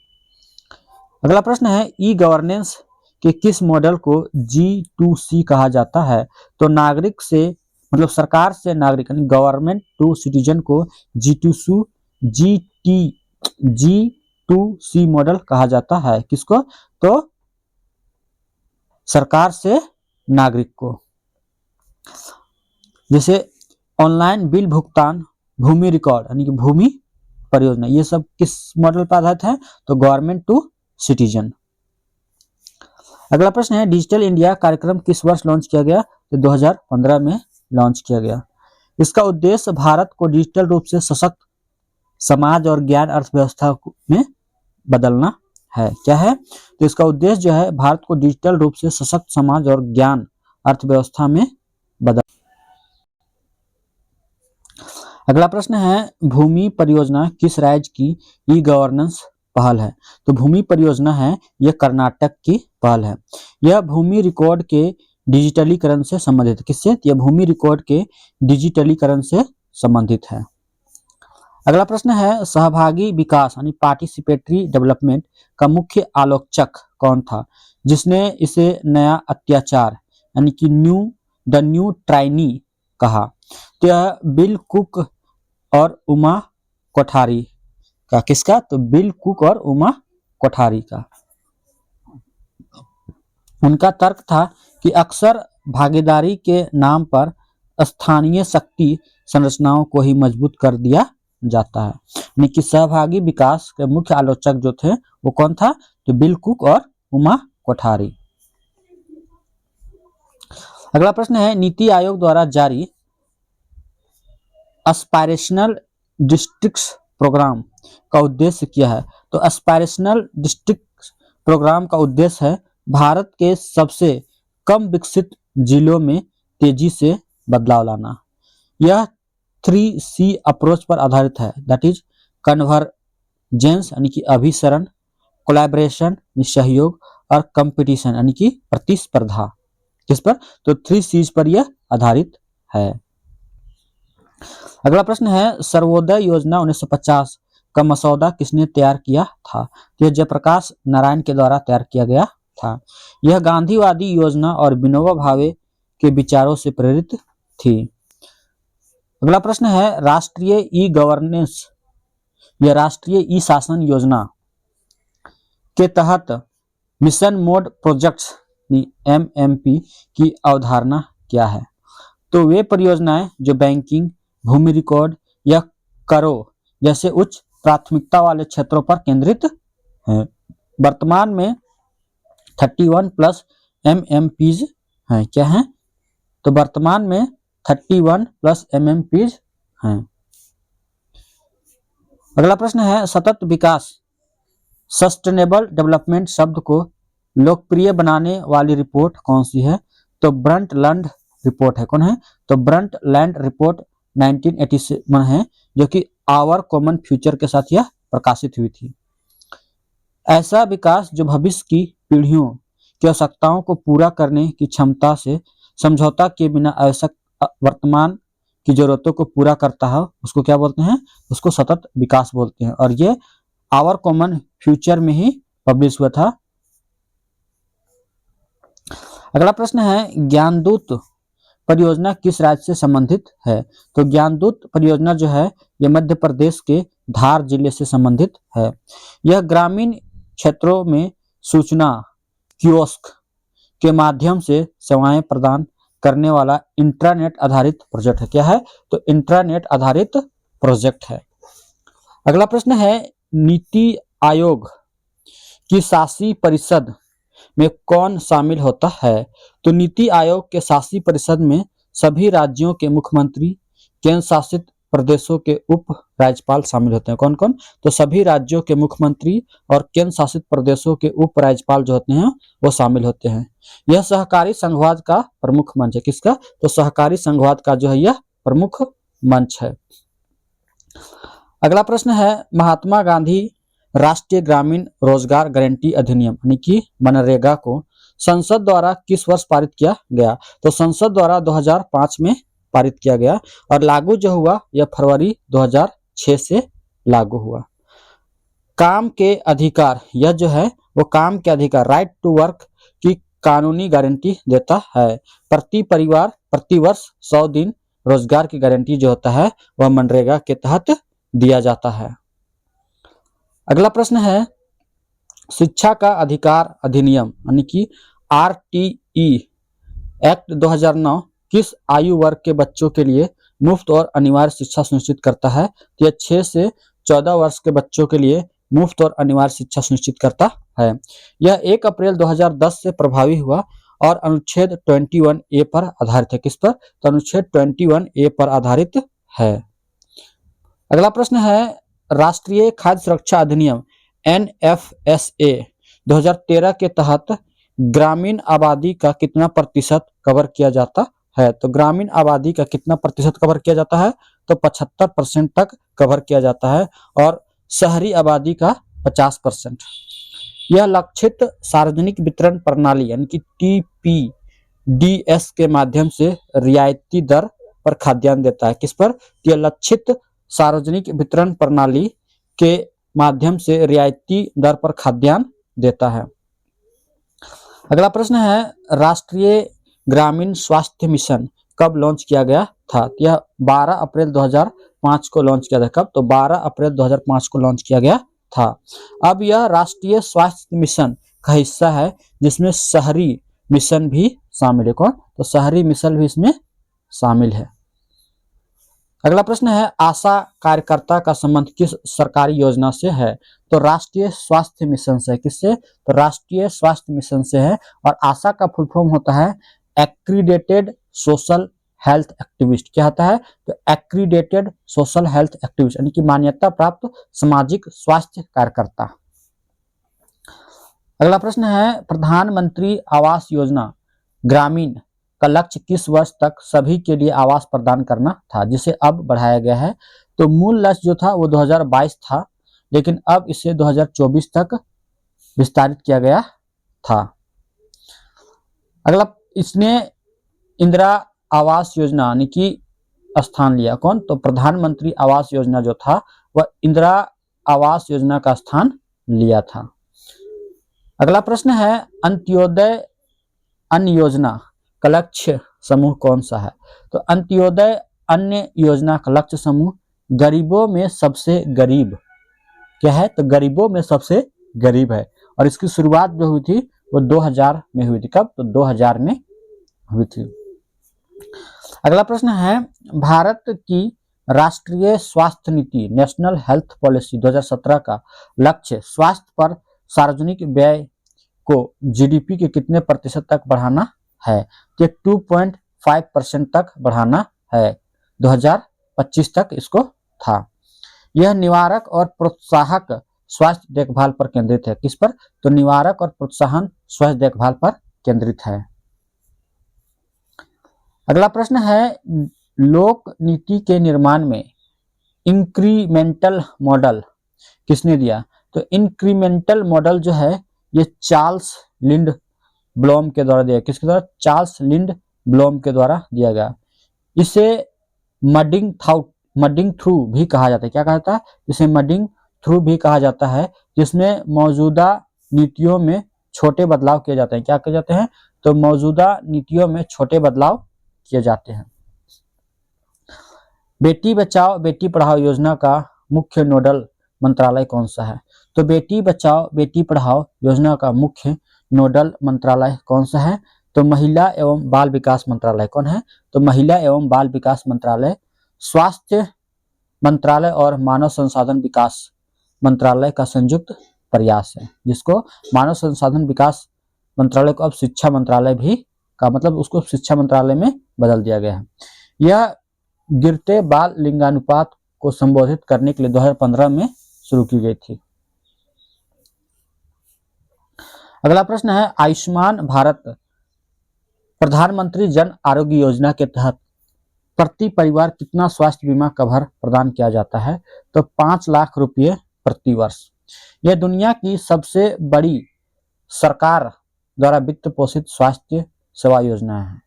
अगला प्रश्न है ई गवर्नेंस के किस मॉडल को G2C कहा जाता है? तो नागरिक से मतलब सरकार से नागरिक यानी गवर्नमेंट टू सिटीजन को G2C मॉडल कहा जाता है। किसको? तो सरकार से नागरिक को। जैसे ऑनलाइन बिल भुगतान, भूमि रिकॉर्ड यानी कि भूमि परियोजना, ये सब किस मॉडल पर आधारित है? तो गवर्नमेंट टू सिटीजन। अगला प्रश्न है डिजिटल इंडिया कार्यक्रम किस वर्ष लॉन्च किया गया? तो 2015 में लॉन्च किया गया। इसका उद्देश्य भारत को डिजिटल रूप से सशक्त समाज और ज्ञान अर्थव्यवस्था में बदलना है। क्या है? तो इसका उद्देश्य जो है भारत को डिजिटल रूप से सशक्त समाज और ज्ञान अर्थव्यवस्था में बदल। अगला प्रश्न है भूमि परियोजना किस राज्य की ई गवर्नेंस पहल है? तो भूमि परियोजना है यह कर्नाटक की पहल है। यह भूमि रिकॉर्ड के डिजिटलीकरण से संबंधित है। किससे? यह भूमि रिकॉर्ड के डिजिटलीकरण से संबंधित है। अगला प्रश्न है सहभागी विकास यानी पार्टिसिपेटरी डेवलपमेंट का मुख्य आलोचक कौन था जिसने इसे नया अत्याचार यानी कि द न्यू ट्राइनी कहा? तो यह बिल कुक और उमा कोठारी का। किसका? तो बिल कुक और उमा कोठारी का। उनका तर्क था कि अक्सर भागीदारी के नाम पर स्थानीय शक्ति संरचनाओं को ही मजबूत कर दिया जाता है। यानी कि सहभागी विकास के मुख्य आलोचक जो थे वो कौन था? तो बिल कुक और उमा कोठारी। अगला प्रश्न है नीति आयोग द्वारा जारी एस्पायरेशनल डिस्ट्रिक्ट्स प्रोग्राम का उद्देश्य क्या है? तो एस्पायरेशनल डिस्ट्रिक्ट प्रोग्राम का उद्देश्य है भारत के सबसे कम विकसित जिलों में तेजी से बदलाव लाना। यह 3C अप्रोच पर आधारित है, दैट इज कन्वर्जेंस यानी कि अभिसरण, कोलैबोरेशन सहयोग और कंपटीशन यानी कि प्रतिस्पर्धा। किस पर? तो 3C's पर यह आधारित है। अगला प्रश्न है सर्वोदय योजना 1950 का मसौदा किसने तैयार किया था? तो यह जयप्रकाश नारायण के द्वारा तैयार किया गया था। यह गांधीवादी योजना और विनोबा भावे के विचारों से प्रेरित थी। अगला प्रश्न है राष्ट्रीय ई गवर्नेंस या राष्ट्रीय ई शासन योजना के तहत मिशन मोड प्रोजेक्ट्स MMP की अवधारणा क्या है? तो वे परियोजनाएं जो बैंकिंग, भूमि रिकॉर्ड या करों जैसे उच्च प्राथमिकता वाले क्षेत्रों पर केंद्रित हैं। वर्तमान में 31 प्लस MMPs हैं। क्या हैं? तो वर्तमान में 31 प्लस MMPs हैं। अगला प्रश्न है सतत विकास सस्टेनेबल डेवलपमेंट शब्द को लोकप्रिय बनाने वाली रिपोर्ट कौन सी है? तो ब्रंटलैंड रिपोर्ट है। कौन है? तो ब्रंटलैंड रिपोर्ट 1987 है, जो कि आवर कॉमन फ्यूचर के साथ यह प्रकाशित हुई थी। ऐसा विकास जो भविष्य की पीढ़ियों की आवश्यकताओं को पूरा करने की क्षमता से समझौता किए बिना आवश्यक वर्तमान की जरूरतों को पूरा करता है, उसको क्या बोलते हैं? उसको सतत विकास बोलते हैं। और ये आवर कॉमन फ्यूचर में ही पब्लिश हुआ था। अगला प्रश्न है ज्ञानदूत परियोजना किस राज्य से संबंधित है? तो ज्ञानदूत परियोजना जो है ये मध्य प्रदेश के धार जिले से संबंधित है। यह ग्रामीण क्षेत्रों में सूचना कियोस्क के माध्यम से सेवाएं प्रदान करने वाला इंट्रानेट आधारित प्रोजेक्ट है। क्या है? तो इंट्रानेट आधारित प्रोजेक्ट है। अगला प्रश्न है नीति आयोग की शासी परिषद में कौन शामिल होता है? तो नीति आयोग के शासी परिषद में सभी राज्यों के मुख्यमंत्री, केंद्र शासित प्रदेशों के उप राज्यपाल शामिल होते हैं। कौन कौन? तो सभी राज्यों के मुख्यमंत्री और केंद्र शासित प्रदेशों के उप राज्यपाल जो होते हैं वो शामिल होते हैं। यह सहकारी संघवाद का प्रमुख मंच है। किसका? तो सहकारी संघवाद का जो है यह प्रमुख मंच है। अगला प्रश्न है महात्मा गांधी राष्ट्रीय ग्रामीण रोजगार गारंटी अधिनियम यानी कि मनरेगा को संसद द्वारा किस वर्ष पारित किया गया? तो संसद द्वारा 2005 में पारित किया गया और लागू जो हुआ यह फरवरी 2006 से लागू हुआ। काम के अधिकार, यह जो है वो काम के अधिकार राइट टू वर्क की कानूनी गारंटी देता है। प्रति परिवार प्रति वर्ष 100 दिन रोजगार की गारंटी जो होता है वह मनरेगा के तहत दिया जाता है। अगला प्रश्न है शिक्षा का अधिकार अधिनियम यानी कि RTE एक्ट 2009 किस आयु वर्ग के बच्चों के लिए मुफ्त और अनिवार्य शिक्षा सुनिश्चित करता है? तो यह 6 से 14 वर्ष के बच्चों के लिए मुफ्त और अनिवार्य शिक्षा सुनिश्चित करता है। यह 1 अप्रैल 2010 से प्रभावी हुआ और अनुच्छेद 21A पर आधारित है। किस पर? तो अनुच्छेद 21A पर आधारित है। अगला प्रश्न है राष्ट्रीय खाद्य सुरक्षा अधिनियम NFSA 2013 के तहत ग्रामीण आबादी का कितना प्रतिशत कवर किया जाता है? तो ग्रामीण आबादी का कितना प्रतिशत कवर किया जाता है? तो 75% तक कवर किया जाता है और शहरी आबादी का 50%। यह लक्षित सार्वजनिक वितरण प्रणाली यानी कि TPDS के माध्यम से रियायती दर पर खाद्यान्न देता है। किस पर? यह लक्षित सार्वजनिक वितरण प्रणाली के माध्यम से रियायती दर पर खाद्यान्न देता है। अगला प्रश्न है राष्ट्रीय ग्रामीण स्वास्थ्य मिशन कब लॉन्च किया गया था? यह 12 अप्रैल 2005 को लॉन्च किया था। कब? तो 12 अप्रैल 2005 को लॉन्च किया गया था। अब यह राष्ट्रीय स्वास्थ्य मिशन का हिस्सा है जिसमें शहरी मिशन भी शामिल है। कौन? तो शहरी मिशन भी इसमें शामिल है। अगला प्रश्न है आशा कार्यकर्ता का संबंध किस सरकारी योजना से है? तो राष्ट्रीय स्वास्थ्य मिशन से। किससे? तो राष्ट्रीय स्वास्थ्य मिशन से है। और आशा का फुल फॉर्म होता है एक्रीडेटेड सोशल हेल्थ एक्टिविस्ट। क्या होता है? तो एक्रीडेटेड सोशल हेल्थ एक्टिविस्ट यानी कि मान्यता प्राप्त सामाजिक स्वास्थ्य कार्यकर्ता। अगला प्रश्न है प्रधानमंत्री आवास योजना ग्रामीण का लक्ष्य किस वर्ष तक सभी के लिए आवास प्रदान करना था, जिसे अब बढ़ाया गया है? तो मूल लक्ष्य जो था वो 2022 था, लेकिन अब इसे 2024 तक विस्तारित किया गया था। अगला, इसने इंदिरा आवास योजना यानी कि स्थान लिया। कौन? तो प्रधानमंत्री आवास योजना जो था वह इंदिरा आवास योजना का स्थान लिया था? अगला प्रश्न है अंत्योदय अन्न योजना का लक्ष्य समूह कौन सा है? तो अंत्योदय अन्न योजना का लक्ष्य समूह गरीबों में सबसे गरीब क्या है? तो गरीबों में सबसे गरीब है और इसकी शुरुआत जो हुई थी वो 2000 में हुई थी। कब? तो 2000 में हुई थी। अगला प्रश्न है भारत की राष्ट्रीय स्वास्थ्य नीति नेशनल हेल्थ पॉलिसी 2017 का लक्ष्य स्वास्थ्य पर सार्वजनिक व्यय को जीडीपी के कितने प्रतिशत तक बढ़ाना है? तो 2.5% तक बढ़ाना है। 2025 तक इसको था। यह निवारक और प्रोत्साहक स्वास्थ्य देखभाल पर केंद्रित है। किस पर? तो निवारक और प्रोत्साहन स्वास्थ्य देखभाल पर केंद्रित है। अगला प्रश्न है लोक नीति के निर्माण में इंक्रीमेंटल मॉडल किसने दिया? तो इंक्रीमेंटल मॉडल जो है ये चार्ल्स लिंड ब्लॉम के द्वारा दिया। किसके द्वारा? चार्ल्स लिंड ब्लॉम के द्वारा दिया गया। इसे मडिंग थ्रू भी कहा जाता है। क्या कहा जाता है? इसे मडिंग थ्रू भी कहा जाता है, जिसमें मौजूदा नीतियों में छोटे बदलाव किए जाते हैं। क्या किए जाते हैं? तो मौजूदा नीतियों में छोटे बदलाव किए जाते हैं। बेटी बचाओ बेटी पढ़ाओ योजना का मुख्य नोडल मंत्रालय कौन सा है? तो बेटी बचाओ बेटी पढ़ाओ योजना का मुख्य नोडल मंत्रालय कौन सा है? तो महिला एवं बाल विकास मंत्रालय। कौन है? तो महिला एवं बाल विकास मंत्रालय। स्वास्थ्य मंत्रालय और मानव संसाधन विकास मंत्रालय का संयुक्त प्रयास है, जिसको मानव संसाधन विकास मंत्रालय को अब शिक्षा मंत्रालय भी का मतलब उसको शिक्षा मंत्रालय में बदल दिया गया है। यह गिरते बाल लिंगानुपात को संबोधित करने के लिए 2015 में शुरू की गई थी। अगला प्रश्न है आयुष्मान भारत प्रधानमंत्री जन आरोग्य योजना के तहत प्रति परिवार कितना स्वास्थ्य बीमा कवर प्रदान किया जाता है? तो 5 लाख रुपये प्रति वर्ष। यह दुनिया की सबसे बड़ी सरकार द्वारा वित्त पोषित स्वास्थ्य सेवा योजना है।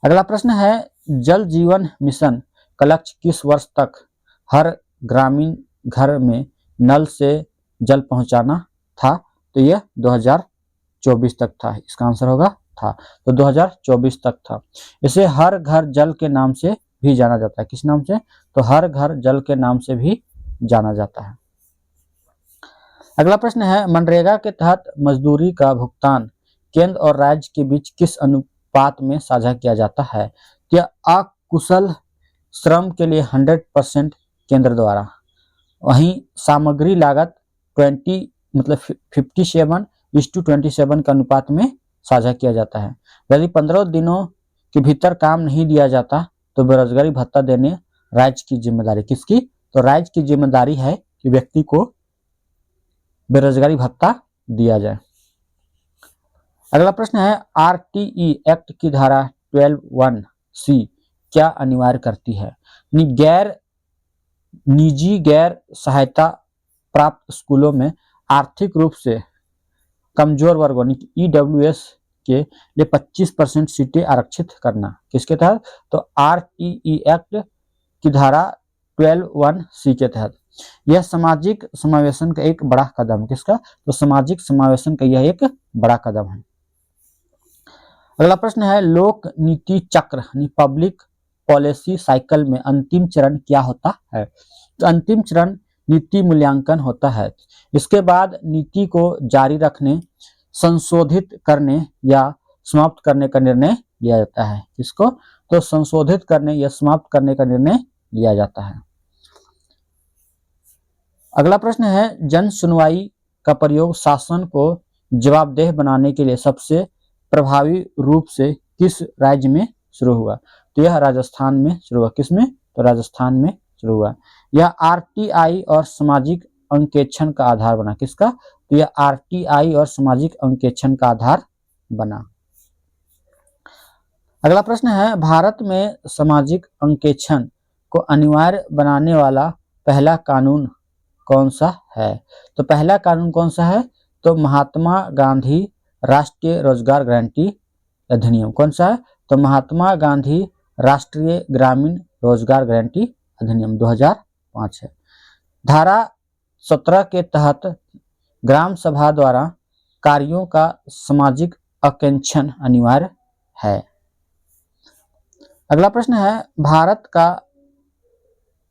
अगला प्रश्न है जल जीवन मिशन का लक्ष्य किस वर्ष तक हर ग्रामीण घर में नल से जल पहुंचाना था? तो यह 2024 तक था। इसका आंसर होगा था। तो 2024 तक था। इसे हर घर जल के नाम से भी जाना जाता है। किस नाम से? तो हर घर जल के नाम से भी जाना जाता है। अगला प्रश्न है मनरेगा के तहत मजदूरी का भुगतान केंद्र और राज्य के बीच किस अनुपात में साझा किया जाता है? क्या अकुशल श्रम के लिए 100% केंद्र द्वारा, वहीं सामग्री लागत 57:27 के अनुपात में साझा किया जाता है। यदि 15 दिनों के भीतर काम नहीं दिया जाता तो बेरोजगारी भत्ता देने राज्य की जिम्मेदारी। किसकी? तो राज्य की जिम्मेदारी है कि व्यक्ति को बेरोजगारी भत्ता दिया जाए। अगला प्रश्न है आरटीई एक्ट की धारा 12(1)(c) क्या अनिवार्य करती है? निजी गैर सहायता प्राप्त स्कूलों में आर्थिक रूप से कमजोर वर्गों ईडब्ल्यूएस के लिए 25% सीटें आरक्षित करना। किसके तहत? तो आरटीई एक्ट की धारा 12(1)(c) के तहत। यह सामाजिक समावेशन का एक बड़ा कदम है। किसका? तो सामाजिक समावेशन का यह एक बड़ा कदम है। अगला प्रश्न है लोक नीति चक्र पब्लिक पॉलिसी साइकिल में अंतिम चरण क्या होता है? तो अंतिम चरण नीति मूल्यांकन होता है। इसके बाद नीति को जारी रखने, संशोधित करने या समाप्त करने का निर्णय लिया जाता है। किसको? तो संशोधित करने या समाप्त करने का निर्णय लिया जाता है। अगला प्रश्न है जन सुनवाई का प्रयोग शासन को जवाबदेह बनाने के लिए सबसे प्रभावी रूप से किस राज्य में शुरू हुआ? तो यह राजस्थान में शुरू हुआ। किसमें? तो राजस्थान में शुरू हुआ। यह आरटीआई और सामाजिक अंकेक्षण का आधार बना। किसका? तो यह आरटीआई और सामाजिक अंकेक्षण का आधार बना। अगला प्रश्न है भारत में सामाजिक अंकेक्षण को अनिवार्य बनाने वाला पहला कानून कौन सा है? तो पहला कानून कौन सा है? तो महात्मा गांधी राष्ट्रीय रोजगार गारंटी अधिनियम। कौन सा है? तो महात्मा गांधी राष्ट्रीय ग्रामीण रोजगार गारंटी अधिनियम 2005 है। धारा 17 के तहत ग्राम सभा द्वारा कार्यों का सामाजिक आकांक्षण अनिवार्य है। अगला प्रश्न है, भारत का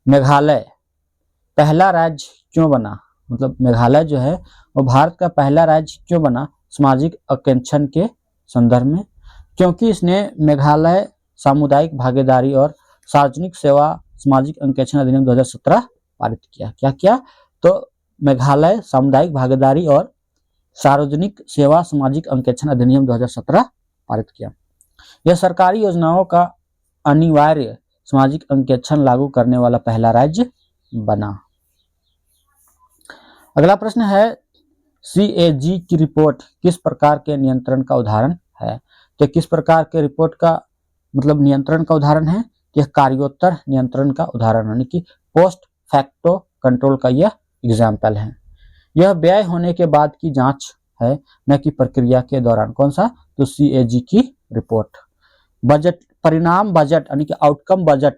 मेघालय पहला राज्य क्यों बना? मतलब मेघालय जो है वो भारत का पहला राज्य क्यों बना सामाजिक आकांक्षण के संदर्भ में? क्योंकि इसने मेघालय सामुदायिक भागीदारी और सार्वजनिक सेवा सामाजिक आकांक्षण अधिनियम 2017 पारित किया। क्या किया? तो मेघालय सामुदायिक भागीदारी और सार्वजनिक सेवा सामाजिक आकांक्षण अधिनियम 2017 पारित किया। यह सरकारी योजनाओं का अनिवार्य सामाजिक आकांक्षण लागू करने वाला पहला राज्य बना। अगला प्रश्न है, CAG की रिपोर्ट किस प्रकार के नियंत्रण का उदाहरण है? तो किस प्रकार के रिपोर्ट का मतलब नियंत्रण का उदाहरण है? यह कार्योत्तर नियंत्रण का उदाहरण यानी कि पोस्ट फैक्टो कंट्रोल का यह एग्जाम्पल है। यह व्यय होने के बाद की जांच है, न कि प्रक्रिया के दौरान। कौन सा? तो CAG की रिपोर्ट। बजट परिणाम बजट यानी कि आउटकम बजट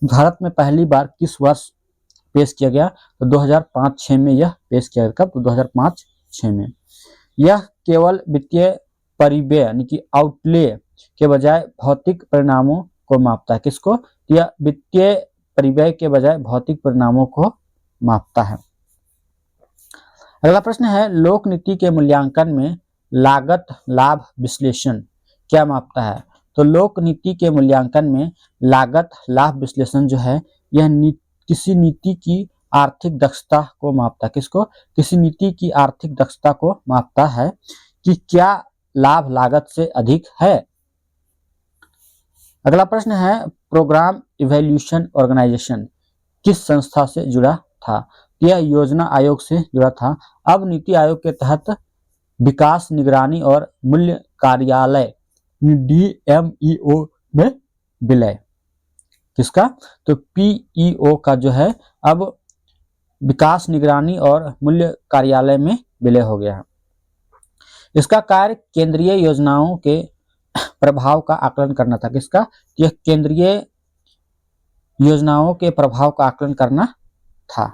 भारत में पहली बार किस वर्ष पेश किया गया? तो 2005-6 में यह पेश किया गया। कब? तो 2005-6 में। यह केवल वित्तीय परिव्यय यानी कि आउटले के बजाय भौतिक परिणामों को मापता है। किसको? यह वित्तीय परिव्यय के बजाय भौतिक परिणामों को मापता है। अगला प्रश्न है, लोक नीति के मूल्यांकन में लागत लाभ विश्लेषण क्या मापता है? तो लोक नीति के मूल्यांकन में लागत लाभ विश्लेषण जो है यह किसी नीति की आर्थिक दक्षता को मापता है। किसको? किसी नीति की आर्थिक दक्षता को मापता है कि क्या लाभ लागत से अधिक है। अगला प्रश्न है, प्रोग्राम इवैल्यूएशन ऑर्गेनाइजेशन किस संस्था से जुड़ा था? यह योजना आयोग से जुड़ा था। अब नीति आयोग के तहत विकास निगरानी और मूल्य कार्यालय DMEO में विलय। किसका? तो PEO का जो है अब विकास निगरानी और मूल्य कार्यालय में विलय हो गया है। इसका कार्य केंद्रीय योजनाओं के प्रभाव का आकलन करना था। किसका? यह केंद्रीय योजनाओं के प्रभाव का आकलन करना था।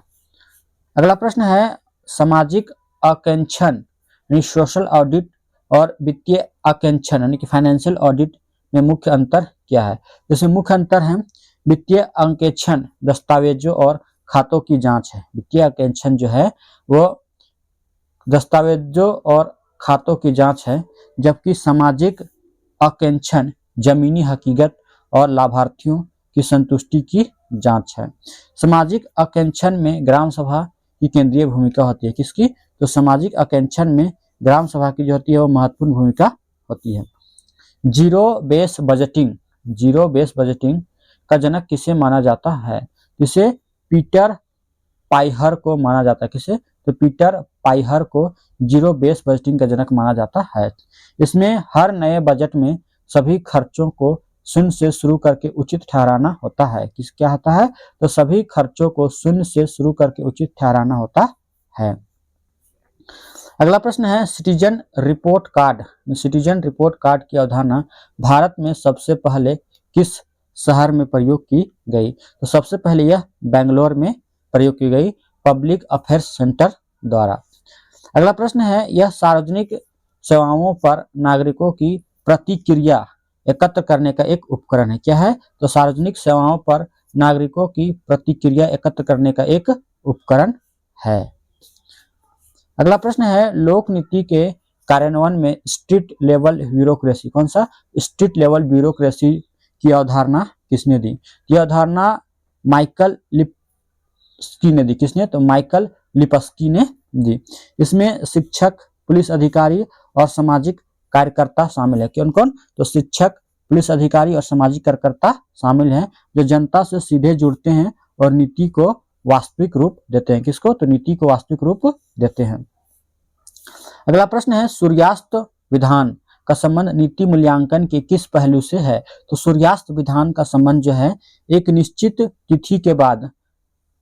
अगला प्रश्न है, सामाजिक आकांक्षण यानी सोशल ऑडिट और वित्तीय आकांक्षण यानी कि फाइनेंशियल ऑडिट में मुख्य अंतर क्या है? जैसे मुख्य अंतर है वित्तीय आकांक्षण दस्तावेजों और खातों की जांच है। वित्तीय आकांक्षण जो है वो दस्तावेजों और खातों की जांच है, जबकि सामाजिक आकांक्षण जमीनी हकीकत और लाभार्थियों की संतुष्टि की जांच है। सामाजिक आकांक्षण में ग्राम सभा की केंद्रीय भूमिका होती है। किसकी? तो सामाजिक आकांक्षण में ग्राम सभा की जो होती है वो महत्वपूर्ण भूमिका होती है। जीरो बेस बजटिंग का जनक किसे माना जाता है? जिसे पीटर पाइहर को माना जाता है। किसे? तो पीटर पाइहर को जीरो बेस बजटिंग का जनक माना जाता है। इसमें हर नए बजट में सभी खर्चों को शून्य से शुरू करके उचित ठहराना होता है। क्या होता है? तो सभी खर्चों को शून्य से शुरू करके उचित ठहराना होता है। अगला प्रश्न है, सिटीजन रिपोर्ट कार्ड की अवधारणा भारत में सबसे पहले किस शहर में प्रयोग की गई? तो सबसे पहले यह बेंगलोर में प्रयोग की गई पब्लिक अफेयर्स सेंटर द्वारा। अगला प्रश्न है, यह सार्वजनिक सेवाओं पर नागरिकों की प्रतिक्रिया एकत्र करने का एक उपकरण है। क्या है? तो सार्वजनिक सेवाओं पर नागरिकों की प्रतिक्रिया एकत्र करने का एक उपकरण है। अगला प्रश्न है, लोक नीति के कार्यान्वयन में स्ट्रीट लेवल ब्यूरोक्रेसी, कौन सा? स्ट्रीट लेवल ब्यूरोक्रेसी की अवधारणा किसने दी? यह अवधारणा माइकल लिप्स्की ने दी। किसने? तो माइकल लिप्स्की ने दी। इसमें शिक्षक, पुलिस अधिकारी और सामाजिक कार्यकर्ता शामिल है। कौन कौन? तो शिक्षक, पुलिस अधिकारी और सामाजिक कार्यकर्ता शामिल हैं, जो जनता से सीधे जुड़ते हैं और नीति को वास्तविक रूप देते हैं। किसको? तो नीति को वास्तविक रूप देते हैं। अगला प्रश्न है, सूर्यास्त विधान का संबंध नीति मूल्यांकन के किस पहलू से है? तो सूर्यास्त विधान का संबंध जो है एक निश्चित तिथि के बाद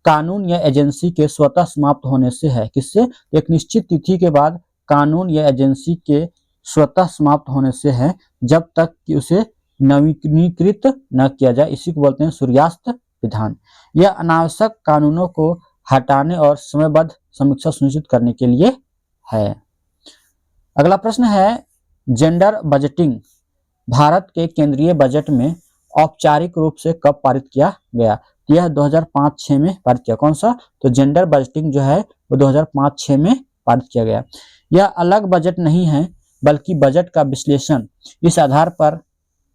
कानून या एजेंसी के स्वतः समाप्त होने से है। किससे? एक निश्चित तिथि के बाद कानून या एजेंसी के स्वतः समाप्त होने से है, जब तक कि उसे नवीनीकृत न किया जाए। इसी को बोलते हैं सूर्यास्त विधान। यह अनावश्यक कानूनों को हटाने और समयबद्ध समीक्षा सुनिश्चित करने के लिए है। अगला प्रश्न है जेंडर बजटिंग भारत के केंद्रीय बजट में औपचारिक रूप से कब पारित किया गया? यह 2005-6 में पारित किया। कौन सा? तो जेंडर बजटिंग जो है वो 2005-6 में पारित किया गया। यह अलग बजट नहीं है बल्कि बजट का विश्लेषण इस आधार पर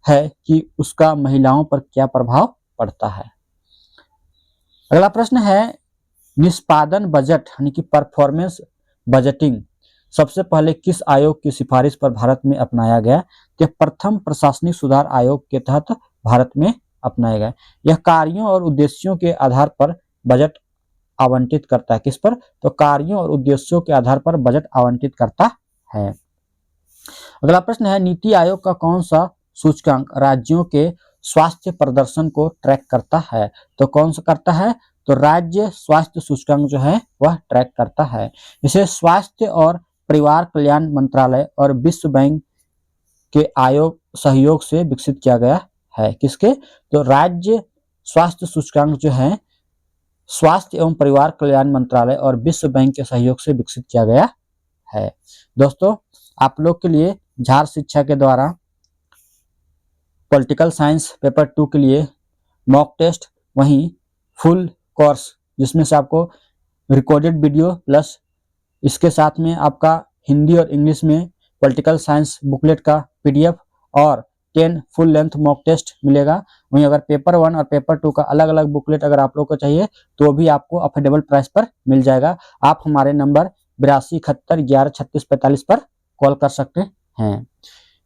है कि उसका महिलाओं पर क्या प्रभाव पड़ता है। अगला प्रश्न है निष्पादन बजट यानी कि परफॉर्मेंस बजटिंग सबसे पहले किस आयोग की सिफारिश पर भारत में अपनाया गया? यह प्रथम प्रशासनिक सुधार आयोग के तहत भारत में अपनाया गया। यह कार्यों और उद्देश्यों के आधार पर बजट आवंटित करता है। किस पर? तो कार्यों और उद्देश्यों के आधार पर बजट आवंटित करता है। अगला प्रश्न है नीति आयोग का कौन सा सूचकांक राज्यों के स्वास्थ्य प्रदर्शन को ट्रैक करता है? तो कौन सा करता है? तो राज्य स्वास्थ्य सूचकांक जो है वह ट्रैक करता है। इसे स्वास्थ्य और परिवार कल्याण मंत्रालय और विश्व बैंक के आयोग सहयोग से विकसित किया गया है। किसके? तो राज्य स्वास्थ्य सूचकांक जो है स्वास्थ्य एवं परिवार कल्याण मंत्रालय और विश्व बैंक के सहयोग से विकसित किया गया है। दोस्तों, आप लोग के लिए झार शिक्षा के द्वारा पॉलिटिकल साइंस पेपर 2 के लिए मॉक टेस्ट वहीं फुल कोर्स जिसमें से आपको रिकॉर्डेड वीडियो प्लस इसके साथ में आपका हिंदी और इंग्लिश में पॉलिटिकल साइंस बुकलेट का पीडीएफ और 10 फुल लेंथ मॉक टेस्ट मिलेगा। वहीं अगर पेपर 1 और पेपर 2 का अलग अलग बुकलेट अगर आप लोग को चाहिए तो भी आपको अफोर्डेबल प्राइस पर मिल जाएगा। आप हमारे नंबर 8271113645 पर कॉल कर सकते हैं।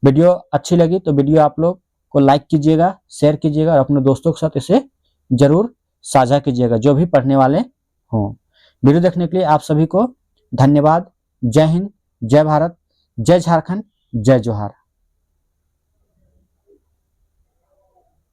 वीडियो अच्छी लगी तो वीडियो आप लोग को लाइक कीजिएगा, शेयर कीजिएगा और अपने दोस्तों के साथ इसे जरूर साझा कीजिएगा जो भी पढ़ने वाले हों। वीडियो देखने के लिए आप सभी को धन्यवाद। जय हिंद, जय भारत, जय झारखंड, जय जोहार।